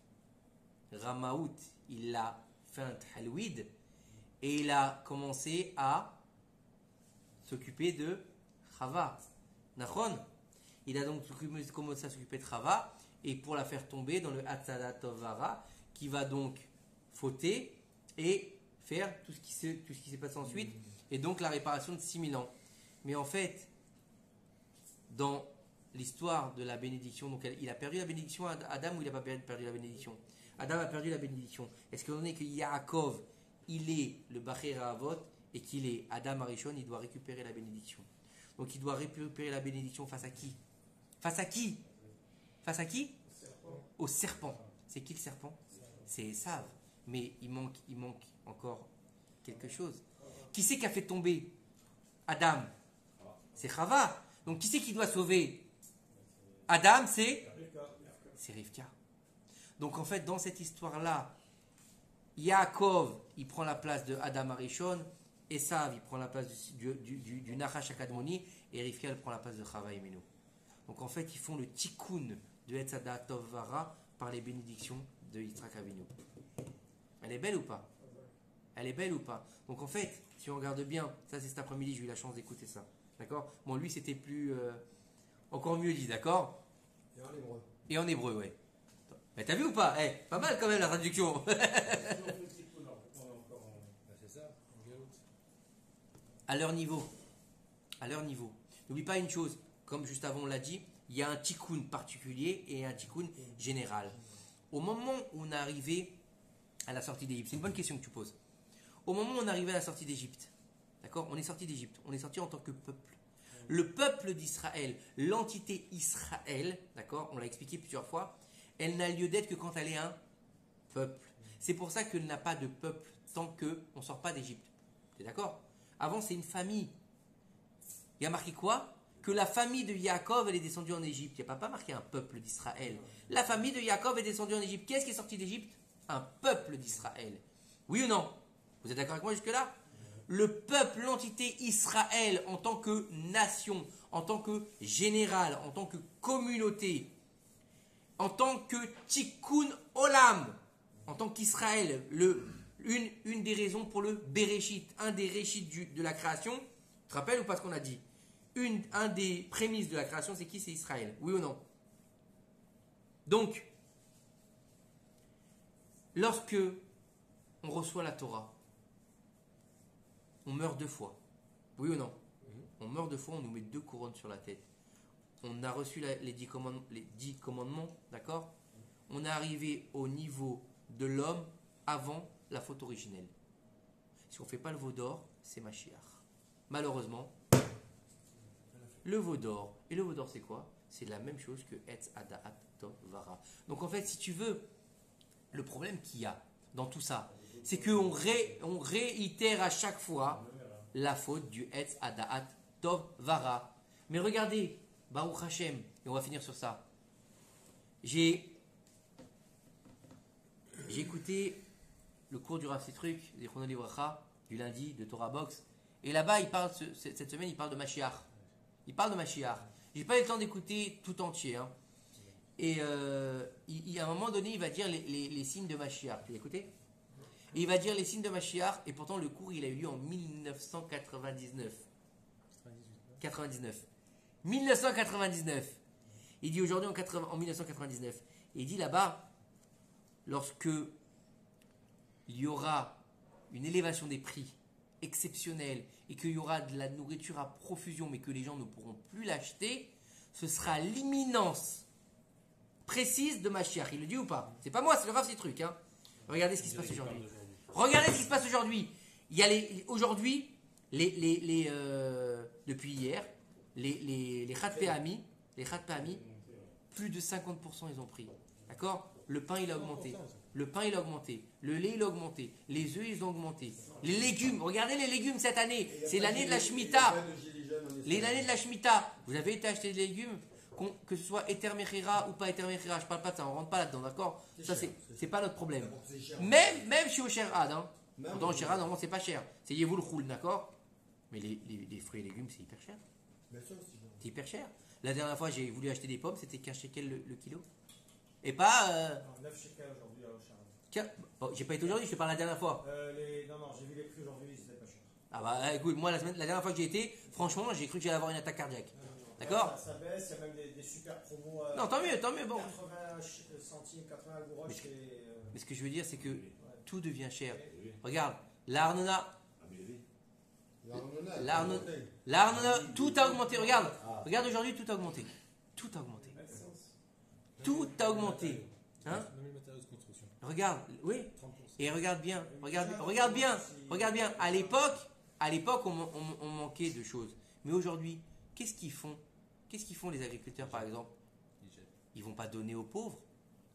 Ramaout, il l'a fait un thalwid et il a commencé à s'occuper de Chava. Nachon, il a donc commencé à s'occuper de Chava et pour la faire tomber dans le Hatzadat Tovara qui va donc fauter et faire tout ce qui s'est passé ensuite et donc la réparation de 6000 ans. Mais en fait, dans l'histoire de la bénédiction, donc il a perdu la bénédiction à Adam ou il n'a pas perdu la bénédiction? Adam a perdu la bénédiction. Est-ce qu'on est que Yaakov, il est le Bacher Avot et qu'il est Adam Arishon, il doit récupérer la bénédiction. Donc il doit récupérer la bénédiction face à qui? Face à qui? Face à qui? Au serpent. C'est qui le serpent? C'est Esav. Mais il manque encore quelque chose. Qui c'est qui a fait tomber Adam? C'est Chava. Donc qui c'est qui doit sauver Adam? C'est Rivka. Donc en fait, dans cette histoire-là, Yaakov, il prend la place de Adam Arishon, Esav, il prend la place du Nachash Akadmoni, et Rivka, elle prend la place de Chava Imenu. Donc en fait, ils font le tikkun de Etzadat Tovara par les bénédictions de Yitzhak Avinu. Elle est belle ou pas? Elle est belle ou pas? Donc en fait, si on regarde bien, ça c'est cet après-midi, j'ai eu la chance d'écouter ça. D'accord? Bon, lui c'était plus. Encore mieux dit, d'accord?
Et en hébreu.
Et en hébreu, ouais. Mais t'as vu ou pas? Pas mal quand même la traduction.
C'est ça, en galoute.
À leur niveau. N'oublie pas une chose, comme juste avant on l'a dit, il y a un tikkun particulier et un tikkun général. Au moment où on est arrivé à la sortie d'Égypte, c'est une bonne question que tu poses. Au moment où on est arrivé à la sortie d'Égypte, d'accord? On est sorti d'Égypte, on est sorti en tant que peuple. Le peuple d'Israël, l'entité Israël, d'accord? On l'a expliqué plusieurs fois, elle n'a lieu d'être que quand elle est un peuple. C'est pour ça qu'elle n'a pas de peuple tant qu'on ne sort pas d'Égypte. Tu es d'accord? Avant, c'est une famille. Il y a marqué quoi? Que la famille de Yaakov, elle est descendue en Égypte. Il n'y a pas marqué un peuple d'Israël. La famille de Yaakov est descendue en Égypte. Qui est-ce qui est sorti d'Égypte? Un peuple d'Israël. Oui ou non? Vous êtes d'accord avec moi jusque-là? Le peuple, l'entité Israël en tant que nation, en tant que général, en tant que communauté, en tant que tikkun olam, en tant qu'Israël, une des raisons pour le Bereshit, un des réchits de la création, tu te rappelles ou pas ce qu'on a dit? Un des prémices de la création, c'est qui? C'est Israël, oui ou non? Donc, lorsque on reçoit la Torah, on meurt 2 fois, oui ou non? On meurt 2 fois, on nous met 2 couronnes sur la tête. On a reçu les 10 commandements, d'accord? On est arrivé au niveau de l'homme avant la faute originelle. Si on ne fait pas le veau d'or, c'est Mashiach. Malheureusement, le veau d'or. Et le veau d'or, c'est quoi? C'est la même chose que Etz Adaat Tovara. Donc en fait, si tu veux, le problème qu'il y a dans tout ça, c'est qu'on réitère à chaque fois la faute du Etz Adaat Tovara. Mais regardez, Baruch Hashem, et on va finir sur ça. J'ai écouté le cours du Rav Citruk, des Chrono Livracha, du lundi, de Torah Box, et là-bas, cette semaine, il parle de Mashiach. Il parle de Mashiach. J'ai pas eu le temps d'écouter tout entier. Hein. Et à un moment donné, il va dire les signes de Mashiach. Tu l'as écouté? Et il va dire les signes de Mashiach, et pourtant le cours, il a eu lieu en 1999. 1999. Il dit aujourd'hui en 1999. Et il dit là-bas, lorsque il y aura une élévation des prix exceptionnelle et qu'il y aura de la nourriture à profusion mais que les gens ne pourront plus l'acheter, ce sera l'imminence précise de Mashiach. Il le dit ou pas? C'est pas moi, c'est le Rav Citruk. Hein. Regardez ce qui se passe aujourd'hui. Regardez ce qui se passe aujourd'hui. Il y a aujourd'hui, depuis hier, les Khat Pe'ami, plus de 50% ils ont pris. D'accord? Le pain il a augmenté. Le pain il a augmenté. Le lait il a augmenté. Les œufs ils ont augmenté. Les légumes, regardez les légumes cette année. C'est l'année de la Shemitah. L'année de la Shemitah. Vous avez été acheter des légumes, que ce soit Eter Mechira ou pas Eter Mechira. Je ne parle pas de ça, on ne rentre pas là-dedans, d'accord? Ça c'est pas notre problème. Même chez Osher Had, hein.
Même
Pourtant, chez Rad, normalement, c'est pas cher. C'est Yevoul le roule, d'accord? Mais les fruits et légumes, c'est hyper cher.
bien sûr, c'est bon.
C'est hyper cher. La dernière fois, j'ai voulu acheter des pommes, c'était 15 shekels le kilo. Et pas.
Non, 9 shekels aujourd'hui à Auchan.
Bon, j'ai pas été aujourd'hui, je te parle la dernière fois.
Non, j'ai vu les prix aujourd'hui, c'était pas cher.
Ah bah écoute, moi la dernière fois que j'y étais, franchement, j'ai cru que j'allais avoir une attaque cardiaque. D'accord?
Ça baisse, il y a même des super promos.
Non, tant mieux, bon.
80 centimes, 80 gouroches.
Mais ce que je veux dire, c'est que tout devient cher.
Oui.
Regarde, l'Arnona,
Ah, mais Lévi.
l'Arnona, tout a augmenté. Regarde aujourd'hui, tout a augmenté. Tout a augmenté. Tout a augmenté. Hein?
Même les matériaux de construction.
Regarde, oui.
30%.
Et regarde bien. À l'époque, on manquait de choses. Mais aujourd'hui, qu'est-ce qu'ils font? Qu'est-ce qu'ils font les agriculteurs, par exemple?
Ils jettent.
Ils vont pas donner aux pauvres.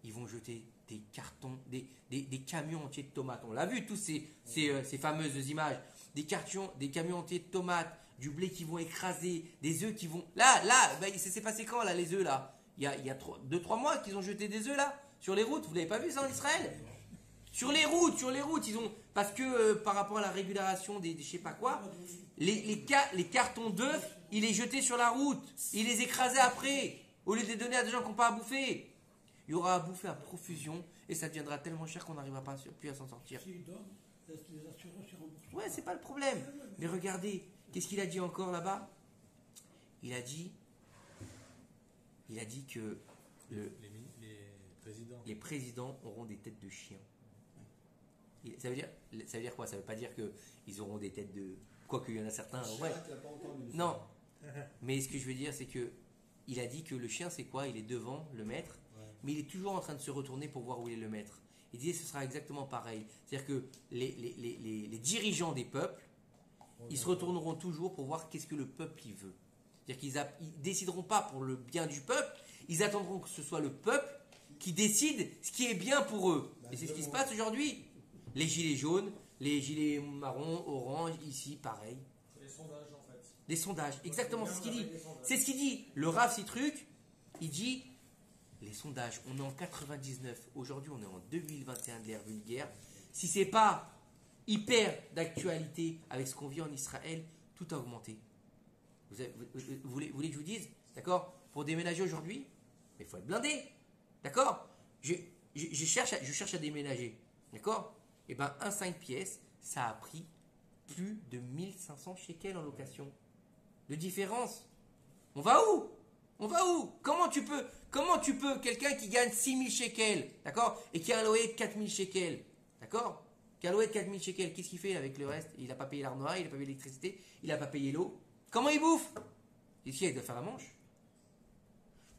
Ils vont jeter des cartons, des camions entiers de tomates. On l'a vu, tous ces fameuses images. Des camions entiers de tomates, du blé qui vont écraser, des œufs qui vont... Là, bah, c'est passé quand, là, les œufs, là? Il y a 2-3 mois qu'ils ont jeté des œufs, là, sur les routes. Vous l'avez pas vu, ça, en Israël? Sur les routes, ils ont... Parce que par rapport à la régulation des je sais pas quoi, les cartons d'œufs, ils les jetaient sur la route. Ils les écrasaient après, au lieu de les donner à des gens qui n'ont pas à bouffer. Il y aura à bouffer à profusion, et ça deviendra tellement cher qu'on n'arrivera pas plus à s'en sortir.
S'ils donnent, les assurances ils remboursent.
Ouais, c'est pas le problème. Mais regardez, qu'est-ce qu'il a dit encore là-bas? Il a dit que les présidents auront des têtes de chiens. Ça veut dire quoi? Ça veut pas dire qu'ils auront des têtes de... Quoique il y en a certains... Ouais.
Chirac l'a pas entendu, ça.
Non. Mais ce que je veux dire, c'est que il a dit que le chien, c'est quoi? Il est devant le maître, mais il est toujours en train de se retourner pour voir où est le maître. Il disait que ce sera exactement pareil. C'est-à-dire que les dirigeants des peuples, ils se retourneront toujours pour voir qu'est-ce que le peuple il veut. C'est-à-dire qu'ils décideront pas pour le bien du peuple, ils attendront que ce soit le peuple qui décide ce qui est bien pour eux. Et c'est ce qui se passe aujourd'hui. Les gilets jaunes, les gilets marrons, orange, ici, pareil.
C'est les sondages en fait.
Des sondages, exactement, c'est ce qu'il dit. C'est ce qu'il dit. Le Rav Citruc, il dit, les sondages, on est en 99, aujourd'hui on est en 2021 de l'ère vulgaire. Si c'est pas hyper d'actualité avec ce qu'on vit en Israël, tout a augmenté. Vous voulez que je vous dise, d'accord? Pour déménager aujourd'hui, il faut être blindé, d'accord? Je cherche à déménager, d'accord? Et ben un 5 pièces, ça a pris plus de 1500 shekels en location. De différence. On va où? Comment tu peux, quelqu'un qui gagne 6000 shekels, d'accord? Et qui a un loyer de 4000 shekels, d'accord? Qui a un loyer de 4000 shekels, qu'est-ce qu'il fait avec le reste? Il n'a pas payé l'arnois, il n'a pas payé l'électricité, il n'a pas payé l'eau. Comment il bouffe? Ici, il doit faire la manche.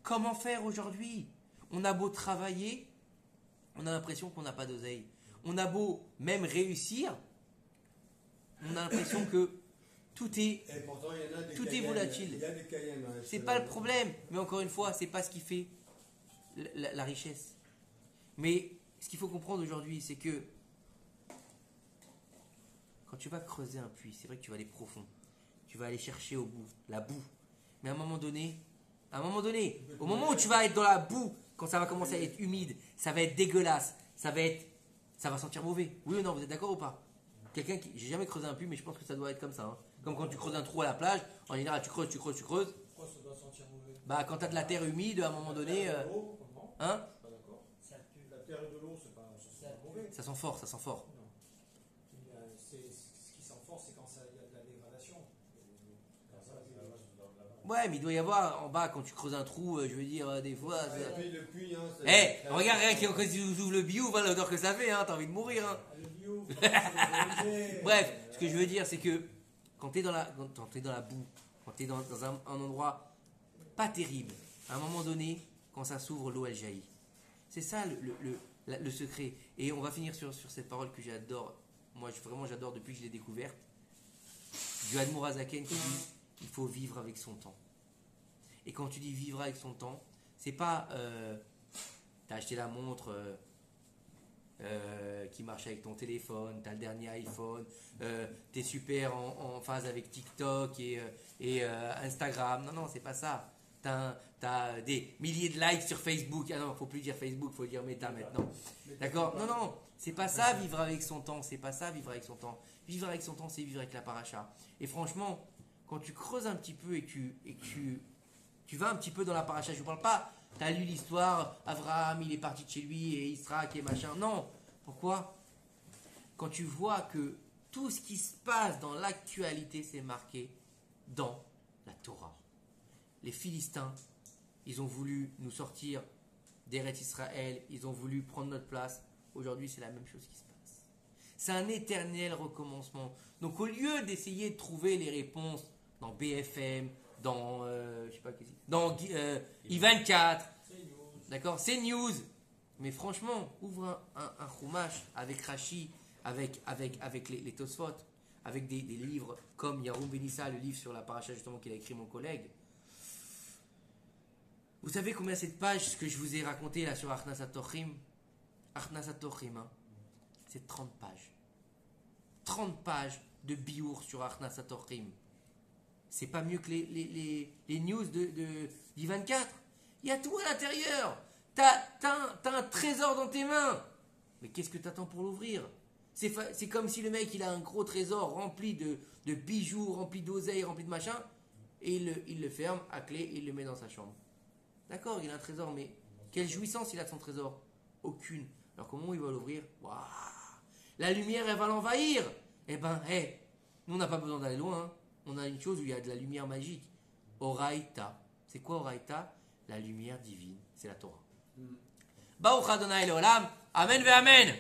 Comment faire aujourd'hui? On a beau travailler, on a l'impression qu'on n'a pas d'oseille. On a beau même réussir, on a l'impression que tout est
Et pourtant, il y en a des
Tout est
Cayennes.
volatile.
Il y a des Cayennes. Hein,
C'est pas le problème, mais encore une fois, c'est pas ce qui fait la richesse. Mais ce qu'il faut comprendre aujourd'hui, c'est que quand tu vas creuser un puits, c'est vrai que tu vas aller profond. Tu vas aller chercher au bout, la boue. Mais à un moment donné, au moment où tu vas être dans la boue, quand ça va commencer à être humide, ça va être dégueulasse, ça va sentir mauvais. Oui ou non, vous êtes d'accord ou pas? J'ai jamais creusé un puits, mais je pense que ça doit être comme ça. Hein. Comme quand tu creuses un trou à la plage, en général, tu creuses.
Pourquoi ça doit sentir mauvais?
Bah, quand tu as de la terre humide, à un moment donné,
La terre et de l'eau, non,
hein,
pas d'accord.
Ça pue.
La terre et de l'eau, ça sent mauvais.
ça sent fort, ça sent fort.
Non. Ce qui sent fort, c'est quand il y a de la dégradation.
Ouais, mais il doit y avoir en bas, quand tu creuses un trou, je veux dire, des fois.
Ah, et puis le puits, hein,
Regarde, rien quand tu ouvres le bio, voilà l'odeur que ça fait, hein, t'as envie de mourir. Hein.
Le bio, c'est
Bref, ce que je veux dire, c'est que quand tu es dans la boue, quand tu es dans un endroit pas terrible, à un moment donné, quand ça s'ouvre, l'eau elle jaillit. C'est ça le secret. Et on va finir sur cette parole que j'adore. Moi, vraiment, j'adore depuis que je l'ai découverte. Du Admour Azaken qui dit il faut vivre avec son temps. Et quand tu dis vivre avec son temps, c'est pas t'as acheté la montre qui marche avec ton téléphone, t'as le dernier iPhone, t'es super en phase avec TikTok et Instagram. Non, c'est pas ça. t'as des milliers de likes sur Facebook. Ah non, faut plus dire Facebook, faut dire Meta maintenant. D'accord? Non, non, c'est pas ça vivre avec son temps. C'est pas ça vivre avec son temps. Vivre avec son temps, c'est vivre avec la paracha. Et franchement, quand tu creuses un petit peu et que tu vas un petit peu dans la paracha, je ne parle pas, tu as lu l'histoire, Abraham, il est parti de chez lui et Israël et machin. Non. Pourquoi? Quand tu vois que tout ce qui se passe dans l'actualité, c'est marqué dans la Torah. Les Philistins, ils ont voulu nous sortir d'Eretz Israël, ils ont voulu prendre notre place. Aujourd'hui, c'est la même chose qui se passe. C'est un éternel recommencement. Donc, au lieu d'essayer de trouver les réponses dans BFM, dans je sais pas dans I24, d'accord, c'est news. Mais franchement, ouvre un chumash avec Rashi, avec les Tosfot, avec des livres comme Yaroum Benissa, le livre sur la paracha justement qu'il a écrit mon collègue. Vous savez combien cette page, ce que je vous ai raconté là sur Achnas HaTochim, hein, c'est 30 pages. 30 pages de biour sur Achnas HaTochim. C'est pas mieux que les news d'I24. Il y a tout à l'intérieur. T'as un trésor dans tes mains. Mais qu'est-ce que t'attends pour l'ouvrir? C'est comme si le mec il a un gros trésor rempli de bijoux, rempli d'oseilles, rempli de machin, et il le ferme à clé et il le met dans sa chambre. D'accord, il a un trésor, mais quelle jouissance il a de son trésor? Aucune. Alors comment il va l'ouvrir? Waouh, la lumière elle va l'envahir. Eh ben, nous on n'a pas besoin d'aller loin. Hein. On a une chose où il y a de la lumière magique. Oraïta. C'est quoi Oraïta? La lumière divine. C'est la Torah. Baruch Adonai Leolam. Amen ve Amen.